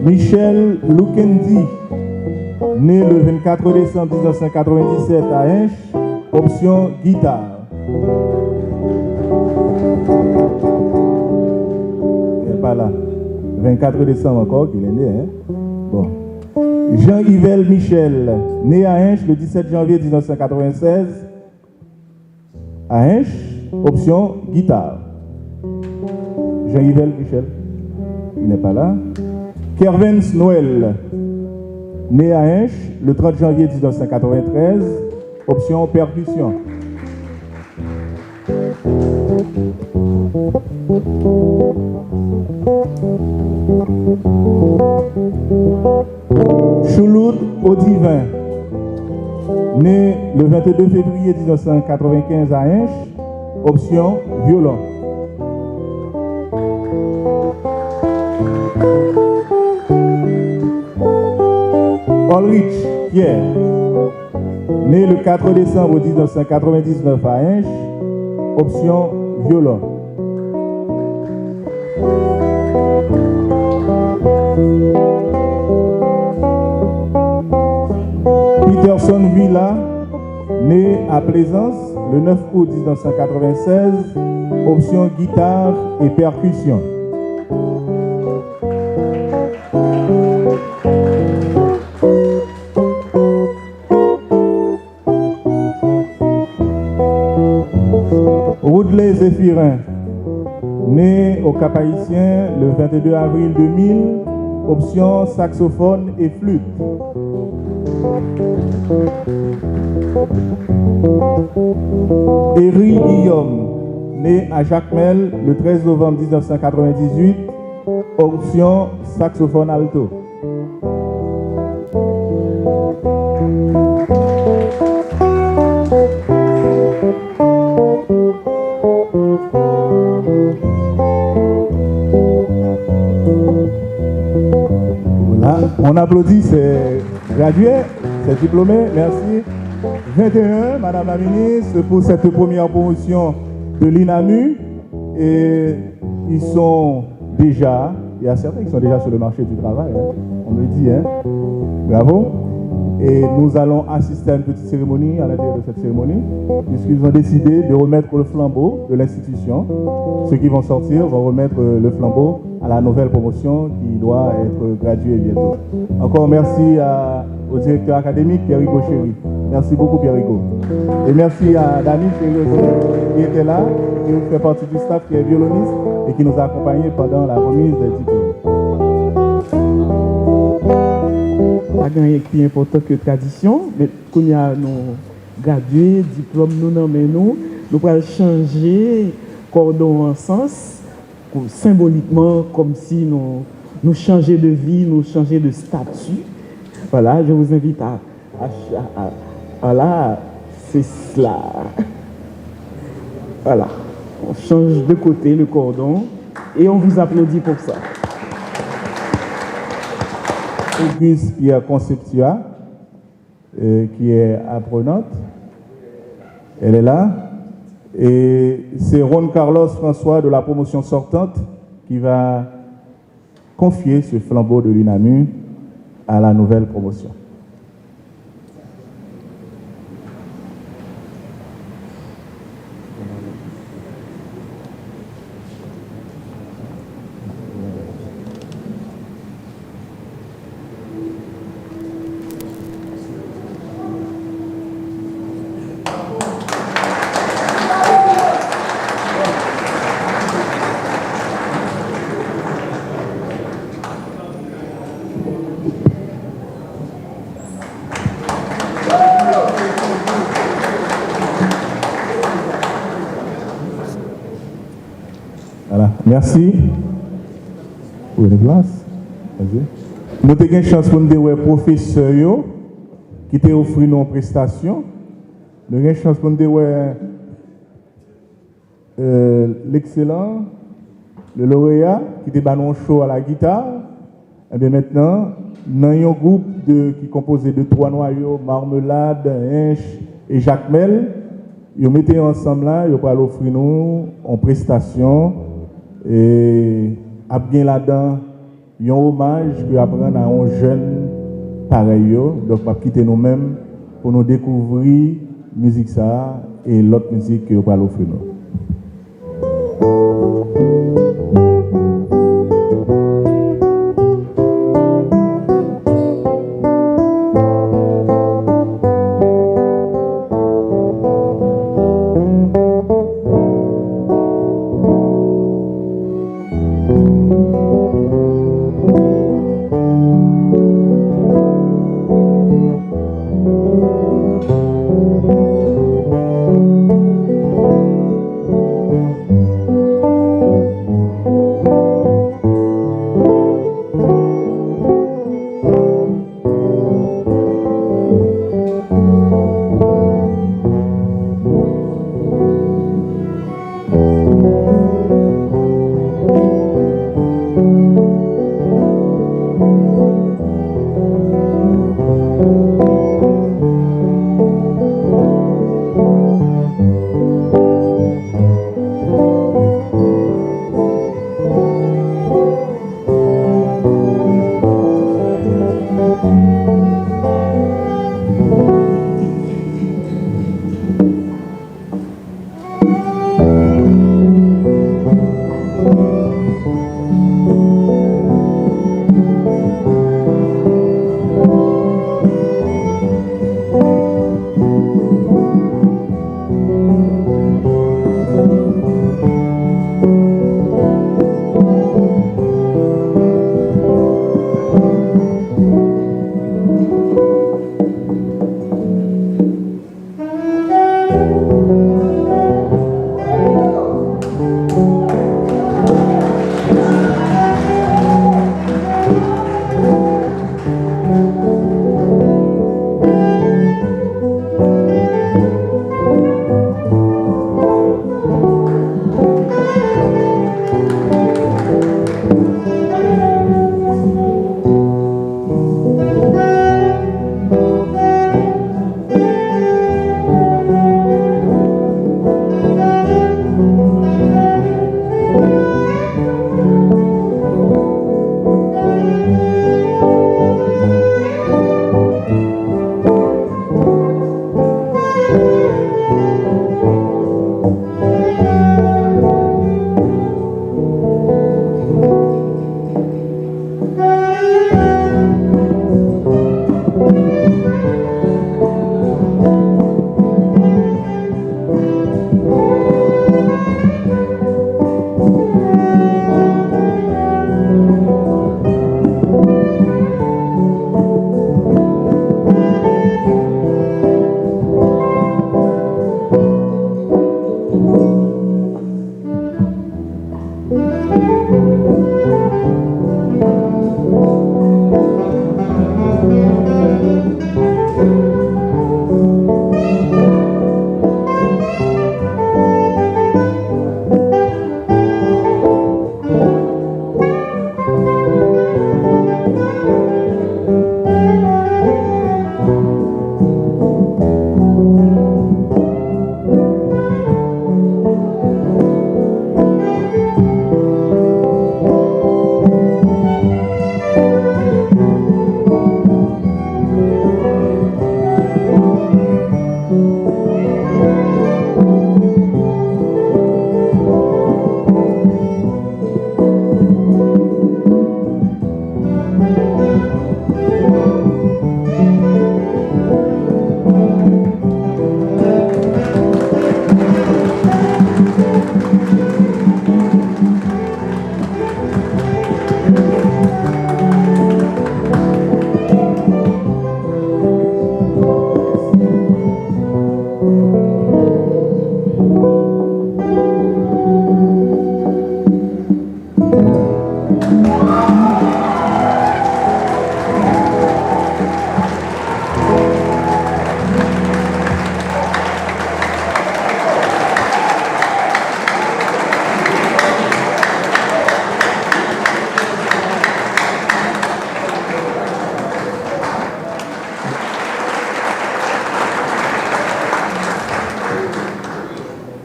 Michel Lukendi, né le 24 décembre 1997 à Hinch, option guitare. Il n'est pas là. 24 décembre encore qu'il est né. Hein? Bon. Jean-Yves Michel, né à Hinch le 17 janvier 1996, à Hinch, option guitare. Jean-Yves Michel, il n'est pas là. Kervens Noël, né à Hinch le 30 janvier 1993, option percussion. Chouloud Audivin, né le 22 février 1995 à Hinch, option violon. Ulrich Pierre, né le 4 décembre 1999 à Hinch, option violon. Peterson Villa, né à Plaisance le 9 août 1996, option guitare et percussion. Woodley Zéphirin, né au Cap-Haïtien le 22 avril 2000, option saxophone et flûte. Eri Guillaume, né à Jacmel le 13 novembre 1998, option saxophone alto. Voilà, on applaudit ces gradués, ces diplômés, merci. 21, Madame la Ministre, pour cette première promotion de l'INAMU. Et ils sont déjà, il y a certains qui sont déjà sur le marché du travail, hein, on me dit, hein. Bravo. Et nous allons assister à une petite cérémonie à l'intérieur de cette cérémonie, puisqu'ils ont décidé de remettre le flambeau de l'institution. Ceux qui vont sortir vont remettre le flambeau à la nouvelle promotion qui doit être graduée bientôt. Encore merci au directeur académique Pierre-Hugo Chéry. Merci beaucoup Pierre-Hugo. Et merci à Dani Chéry aussi, qui était là, qui fait partie du staff, qui est violoniste et qui nous a accompagnés pendant la remise des diplômes. Pas gagné plus important que tradition, mais quand il y a nos gradués, diplômes, nous pouvons changer cordon en sens, symboliquement, comme si nous changeons de vie, nous changeons de statut. Voilà, je vous invite voilà, c'est cela. Voilà, on change de côté le cordon et on vous applaudit pour ça. Auguste Pierre Conceptua, qui est apprenante. Elle est là. Et c'est Ron Carlos François de la promotion sortante qui va confier ce flambeau de l'UNAMU à la nouvelle promotion. Voilà, merci. Pour une place. Nous avons une chance pour nous dire professeurs qui t'ont offert nos prestations. Nous avons une chance pour nous dire l'excellent, le lauréat qui t'a donné un show à la guitare. Et bien maintenant, nous avons un groupe qui est composé de 3 noyaux, Marmelade, Hinch et Jacmel. Ils mettent ensemble là, ils vont offrir nous en prestation. Et à bien là-dedans, il y a un hommage que apprendre à un jeune pareil. Donc, on va quitter nous-mêmes pour nous découvrir la musique ça et l'autre musique que on va offrir nous.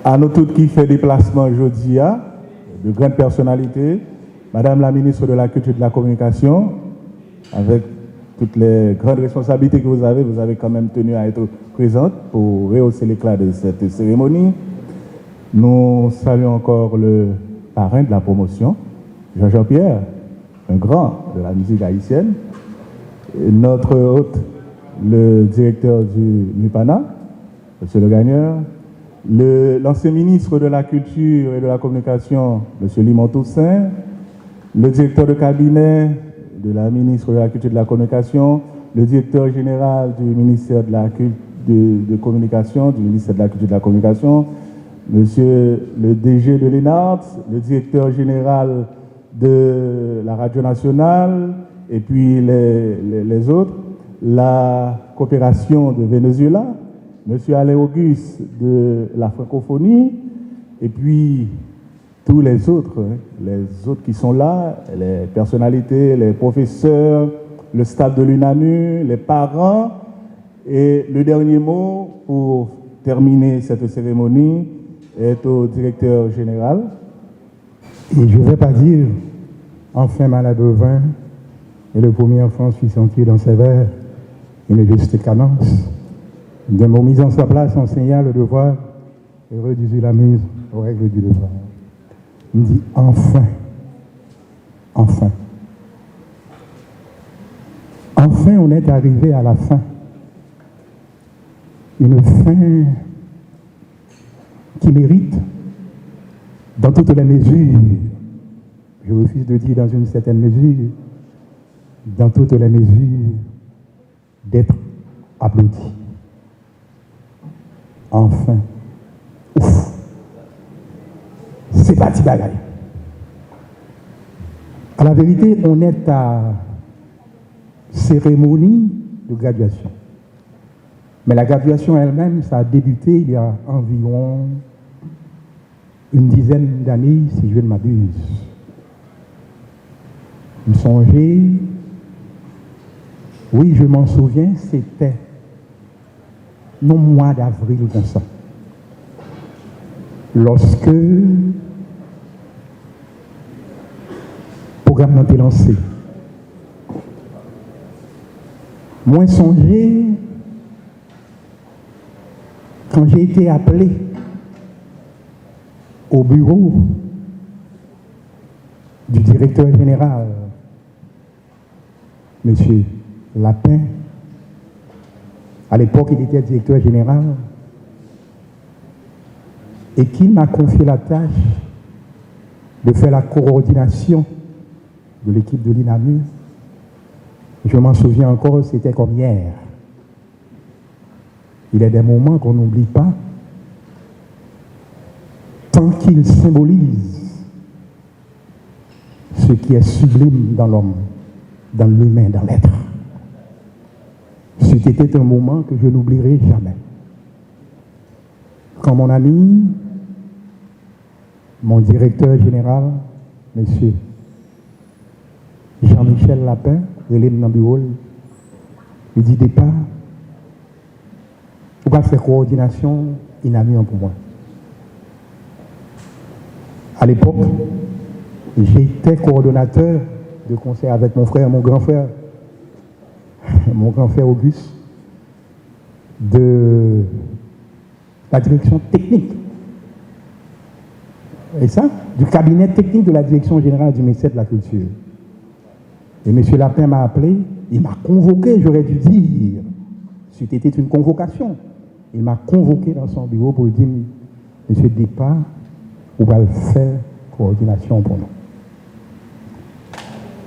À nous toutes qui fait déplacement aujourd'hui, de grandes personnalités, Madame la ministre de la Culture et de la Communication, avec toutes les grandes responsabilités que vous avez quand même tenu à être présente pour rehausser l'éclat de cette cérémonie. Nous saluons encore le parrain de la promotion, Jean Pierre, un grand de la musique haïtienne, et notre hôte, le directeur du MUPANA, M. Le Gagneur, l'ancien ministre de la Culture et de la Communication, M. Limon Toussaint, le directeur de cabinet de la ministre de la Culture et de la Communication, le directeur général du ministère de la Communication, du ministère de la Culture et de la Communication, monsieur le DG de l'ENART, le directeur général de la Radio Nationale, et puis les autres, la coopération de Venezuela, monsieur Alain Auguste de la francophonie, et puis tous les autres qui sont là, les personnalités, les professeurs, le staff de l'UNAMU, les parents. Et le dernier mot pour terminer cette cérémonie est au directeur général. Et je ne vais pas dire enfin malade au vin et le premier enfant suit sentir dans ses vers une juste cadence. De mon mise en sa place enseignant le devoir et réduire la mise aux règles du devoir. Il me dit enfin, enfin. Enfin, on est arrivé à la fin. Une fin qui mérite, dans toutes les mesures, je refuse de dire dans une certaine mesure, dans toutes les mesures, d'être applaudi. Enfin. Ouf. C'est parti bagaille. À la vérité, on est à cérémonie de graduation. Mais la graduation elle-même, ça a débuté il y a environ une dizaine d'années, si je ne m'abuse. Vous songez, oui, je m'en souviens, c'était non mois d'avril comme ça. Lorsque le programme a été lancé, moi songé quand j'ai été appelé au bureau du directeur général, M. Lapin. À l'époque, il était directeur général et qui m'a confié la tâche de faire la coordination de l'équipe de l'INAMU. Je m'en souviens encore, c'était comme hier. Il y a des moments qu'on n'oublie pas, tant qu'ils symbolisent ce qui est sublime dans l'homme, dans l'humain, dans l'être. C'était un moment que je n'oublierai jamais. Quand mon ami, mon directeur général, M. Jean-Michel Lapin, Hélène Nambiol, il dit départ, on va faire coordination, il n'a mis un pour moi. À l'époque, j'étais coordonnateur de concert avec mon frère, mon grand frère Auguste, de la direction technique. Et ça, du cabinet technique de la direction générale du ministère de la Culture. Et M. Lapin m'a appelé, il m'a convoqué, j'aurais dû dire, c'était une convocation. Il m'a convoqué dans son bureau pour dire, M. Départ, on va faire coordination pour nous.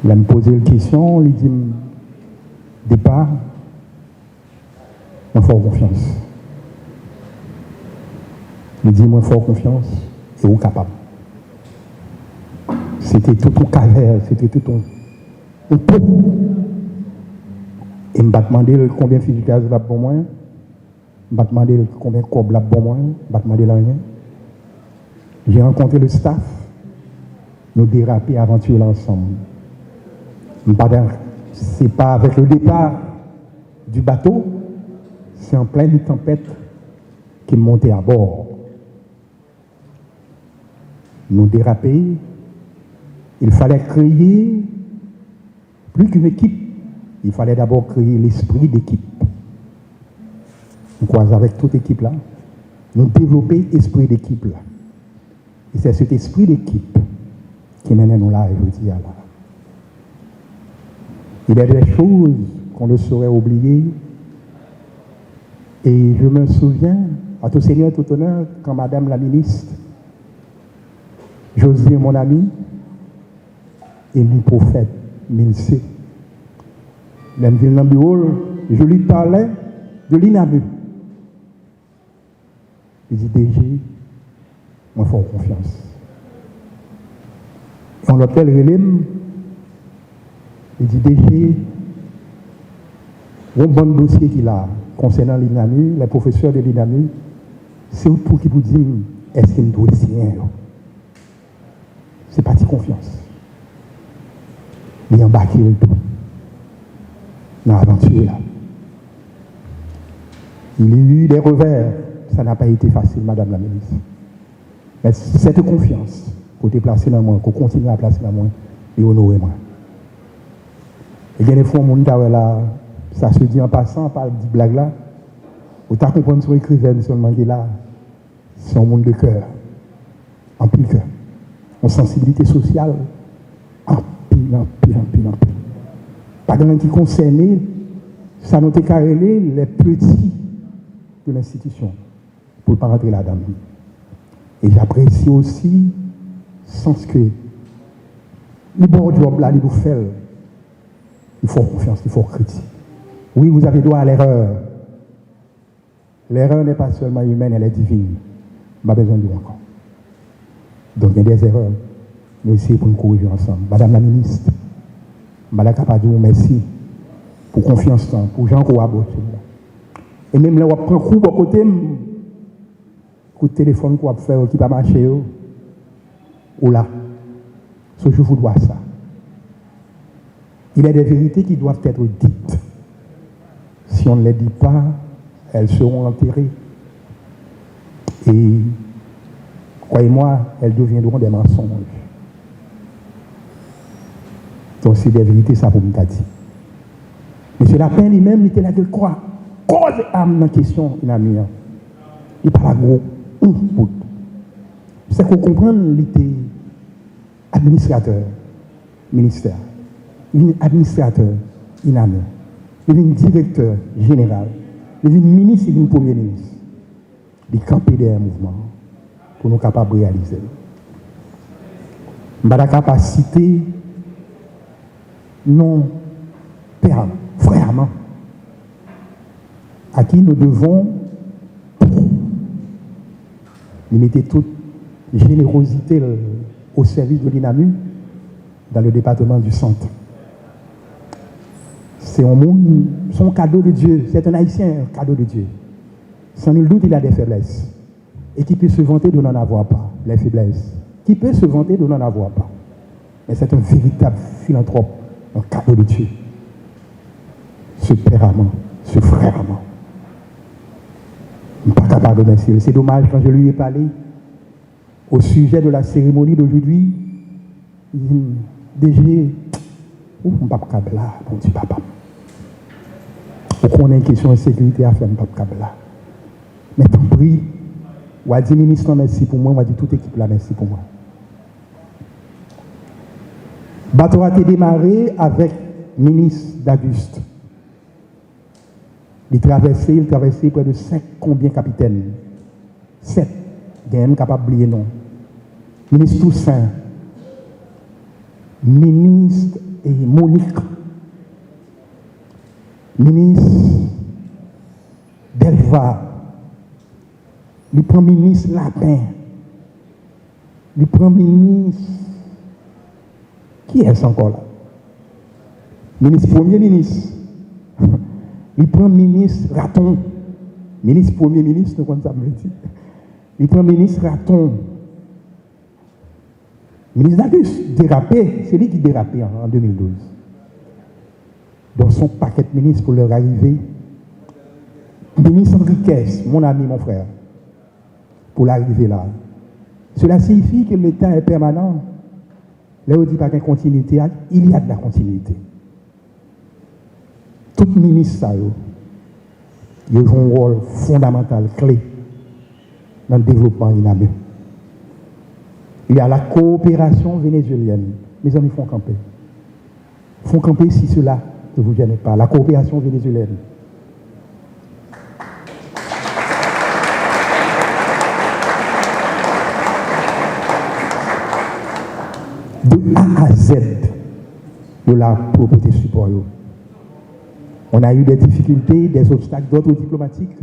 Il a me posé une question, il dit, Départ, moi fort confiance. Il dit, moi fort confiance, et vous capable. C'était tout un calvaire, c'était tout un pot. Et il m'a demandé combien de fils de gaz là pour moi. Il m'a demandé combien de cob là pour moi. Il m'a demandé rien. J'ai rencontré le staff. Nous déraper aventure ensemble. C'est pas avec le départ du bateau, c'est en pleine tempête qu'il montait à bord. nous déraper, il fallait créer plus qu'une équipe, il fallait d'abord créer l'esprit d'équipe. Nous croisons avec toute équipe là, nous développer l'esprit d'équipe là. Et c'est cet esprit d'équipe qui mène nous là aujourd'hui là. Il y a des choses qu'on ne saurait oublier. Et je me souviens, à tout seigneur, tout honneur, quand Madame la ministre, José, mon ami, et mon prophète, Minsé, même ville dans le bureau, je lui parlais de l'INAMU. Il dit, DG, moi, il faut confiance. Et on l'appelle Relem, il dit, DG, un bon dossier qu'il a concernant l'INAMU, les professeurs de l'INAMU, c'est pour qu'ils vous disent, est-ce qu'il doit signer? C'est parti confiance. Il a embarqué le tout dans l'aventure là. Il y a eu des revers, ça n'a pas été facile, Madame la ministre. Mais cette confiance, qu'on t'ait placée dans moi, qu'on continue à placer dans moi, et honorer moi. Et il y a des fois, mon là, ça se dit en passant, par la blague là, on t'a compris son écrivaine seulement qui est là, c'est un monde de cœur, en pile cœur, en sensibilité sociale, en pile. Pas de qui concernait, ça nous carrélé les petits de l'institution, pour ne pas rentrer là-dedans. Et j'apprécie aussi, sans que le bon job là, il nous fait, il faut confiance, il faut critique. Oui, vous avez droit à l'erreur. L'erreur n'est pas seulement humaine, elle est divine. On n'a pas besoin de vous encore. Donc il y a des erreurs. Nous essayons pour nous corriger ensemble. Madame la ministre, Madame Kapadou, merci pour confiance, pour Jean Kouabo. Et même là, on prend un coup à côté, coup de téléphone qu'on va faire, qui va marcher, ou là. Ce je vous dois ça. Il y a des vérités qui doivent être dites. Si on ne les dit pas, elles seront enterrées. Et, croyez-moi, elles deviendront des mensonges. Donc, c'est des vérités, ça pour me dire. Monsieur Lapin lui-même, il était là de quoi? Cause âme dans la question, il a mis. Il parle gros. C'est qu'on comprend, il était administrateur, ministère. Il est administrateur, il a mis. Il est directeur général. Il est ministre, il est premier ministre. Il est campé des mouvements pour nous capables de réaliser. Nous avons la capacité, non, père, frèrement, à qui nous devons limiter toute générosité au service de l'INAMU dans le département du Centre. C'est un monde, c'est un cadeau de Dieu. C'est un Haïtien, un cadeau de Dieu. Sans nul doute, il a des faiblesses. Et qui peut se vanter de n'en avoir pas, les faiblesses. Qui peut se vanter de n'en avoir pas. Mais c'est un véritable philanthrope, un cadeau de Dieu. Ce père amant, ce frère amant. Je ne suis pas capable de remercier. C'est dommage, quand je lui ai parlé au sujet de la cérémonie d'aujourd'hui, il dit, DG, où on ne peut pas capable là, mon petit papa. Pourquoi on a une question de sécurité à faire, on ne peut pas capable là. Mais tant pis, on a dit ministre, merci pour moi, on a dit toute équipe là, merci pour moi. Bateau a été démarré avec ministre d'Auguste. Il traversait près de 5 combien capitaines? 7. Il est même capable d'oublier non. Ministre Toussaint, ministre et Monique, ministre Delva, le premier ministre Lapin, le premier ministre, qui est-ce encore là? Premier ministre, le premier ministre Raton, premier ministre, nous comptons ça me dit. Le premier ministre Raton, ministre d'Auguste, dérapé, c'est lui qui dérapait en 2012. Dans son paquet de ministres pour leur arrivée, ministre Enriquez, mon ami, mon frère, pour l'arrivée là. Cela signifie que l'État est permanent. Là, on dit pas qu'il y a continuité, il y a de la continuité. Tout ministre, il a un rôle fondamental, clé, dans le développement INAME. Il y a la coopération vénézuélienne. Mes amis font camper. Font camper si cela ne vous gêne pas. La coopération vénézuélienne. De A à Z, de la propreté support. On a eu des difficultés, des obstacles d'ordre diplomatique.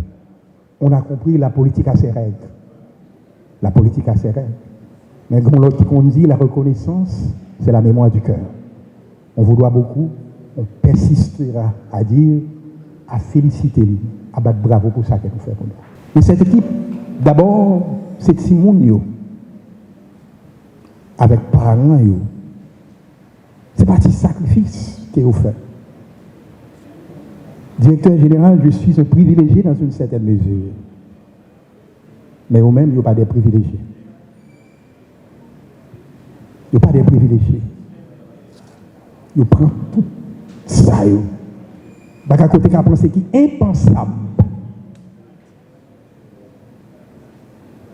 On a compris la politique à ses règles. La politique à ses règles. Mais comme l'autre qu'on dit, la reconnaissance, c'est la mémoire du cœur. On vous doit beaucoup, on persistera à dire, à féliciter, à battre bravo pour ça qu'elle nous fait pour nous. Mais cette équipe, d'abord, c'est Timoun, avec parents, c'est parti sacrifice qui est fait. Directeur général, je suis un privilégié dans une certaine mesure. Mais vous-même, il n'y a pas des privilégiés. Il n'y a pas des privilégiés. Il prend tout ça. Il y a un côté qui a pensé qui est impensable.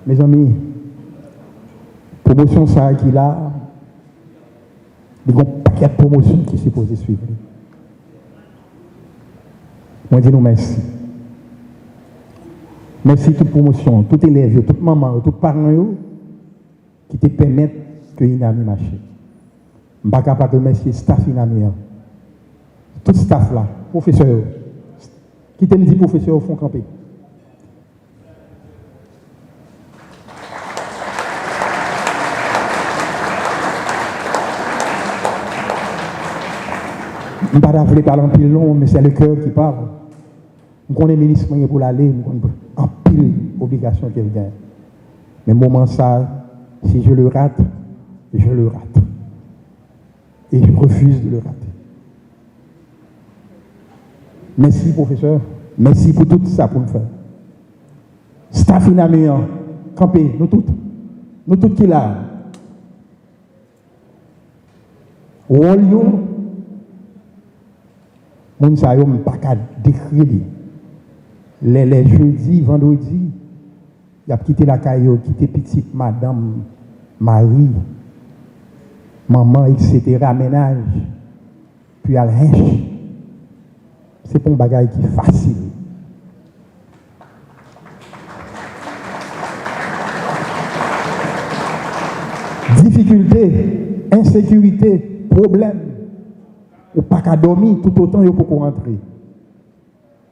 Mes amis, promotion ça qui là, il y a un paquet de promotions qui est supposé suivre. Moi, je dis nous merci. Merci toute promotion, tout élève, toute maman, tout parent qui te permettent que l'INAMI marche. Je ne suis pas capable de remercier le staff INAMI. Tout le staff là, professeur, qui te dit professeur au fond campé. Je ne vais pas parler en pile long, mais c'est le cœur qui parle. Je connais le ministre pour l'aller, je connais en pile obligation qu'il gagne. Mais moment ça, si je le rate, je le rate. Et je refuse de le rater. Merci, professeur. Merci pour tout ça pour me faire. Staff INAMI, campé, nous tous qui là. Rôle, moun sa yo m'pas qu'à décrire. Les jeudis, vendredi, il a quitté la caillou, quitté petite madame, Marie, maman, etc., ménage, puis à l'hinche. C'est pas un bagage qui est facile. Difficulté, insécurité, problème. Ou pas qu'à dormir tout autant pour rentrer.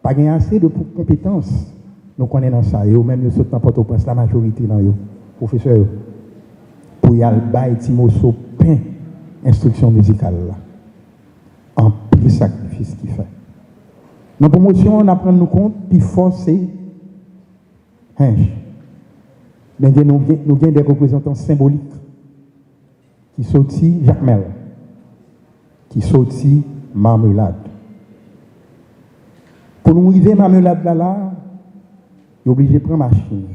Pas gagner assez de compétences. Nous connaissons dans ça. Et même nous sommes dans Port-au-Prince, la majorité dans eux. Professeur, pour y aller, Timoso peint instruction musicale là. En pile sacrifice qu'il fait. Dans la promotion, on apprend nous compte, puis forcer. Mais nous avons des représentants symboliques qui sont Jacques Mel, qui sont Marmelade. Pour nous arriver à Marmelade là, il est obligé de prendre machine,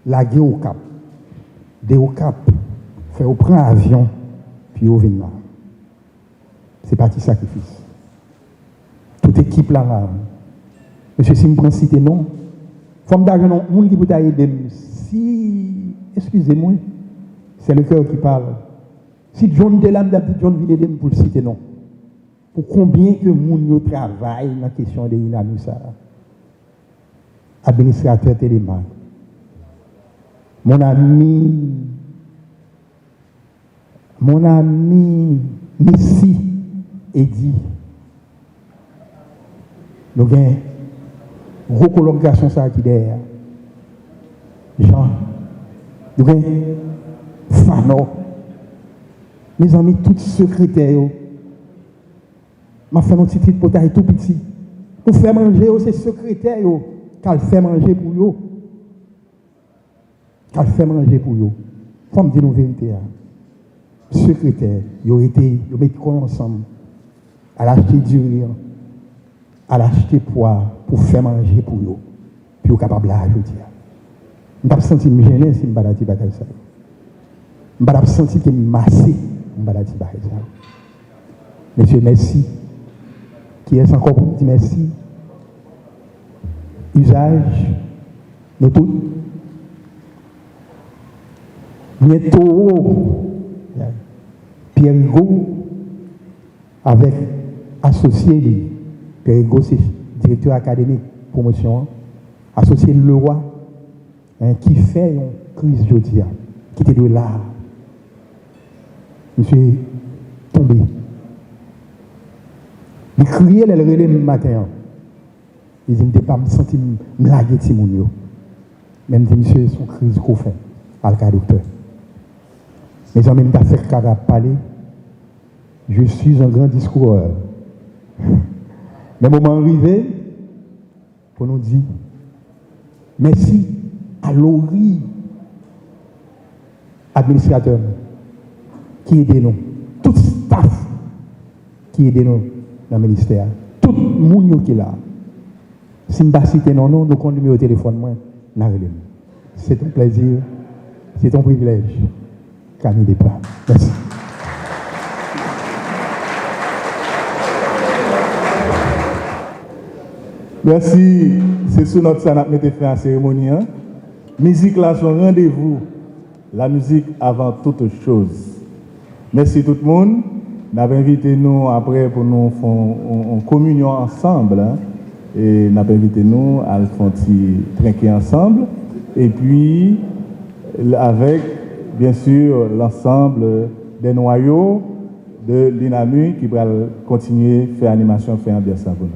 laguer au Cap, de au Cap, faire prendre avion, puis au venir. C'est parti sacrifice. Toute équipe là, monsieur, si je prends cité non, femme d'argent non, monde qui peut aider, si, excusez-moi, c'est le cœur qui parle. Si John Delam d'habitude John Villedem pour le citer non. Pour combien que moun travaille dans la question de l'INAMI ça. Administrateur Télémac. Mon ami Messi Eddy. Nous avons une recollocation ça qui derrière. Jean. Nous avons Fano. Mes amis, tous secrétaires, m'a fait un petit truc pour tailler tout petit. Pour faire manger, c'est secrétaire qui fait manger pour eux. Qui fait manger pour eux. Faut me dire la vérité. Secrétaire, ils ont mis ensemble à l'acheter du riz, à l'acheter poids pour faire manger pour eux. Puis ils sont capables de l'ajouter. Je me senti gêné si je ne suis pas ça. Je me senti que je suis massé si je ne suis pas ça. Monsieur, merci. Qui est encore pour me dire merci? Usage, nous tous. Bientôt, Pierre Hugo, avec associé, Pierre Hugo, c'est directeur académique promotion, associé Leroy, qui fait une crise jeudi, qui était de là. Monsieur tombé. Il criait le relais le matin. Il dit, je ne pas me sentir me laguer de mon. Même si monsieur, son crise qu'on fait, à le cas docteur. Mes amis, je ne sais pas parler. Je suis un grand discours. Mais le moment arrivé, pour nous dire, merci à l'ORI, administrateur, qui aide nous, tout staff qui aide nous dans le ministère, tout le monde qui est là. Si je ne pas citer non, nous comptons numéro de téléphone, c'est un plaisir, c'est un privilège. Camille Desplat. Merci. Merci. C'est sur notre scène que nous fait la cérémonie. Musique là, son rendez-vous. La musique avant toute chose. Merci tout le monde. Nous avons invité nous après pour nous faire une communion ensemble. Et nous avons invité nous à le faire trinquer ensemble. Et puis, avec, bien sûr, l'ensemble des noyaux de l'INAMU qui va continuer à faire animation, faire ambiance à vous.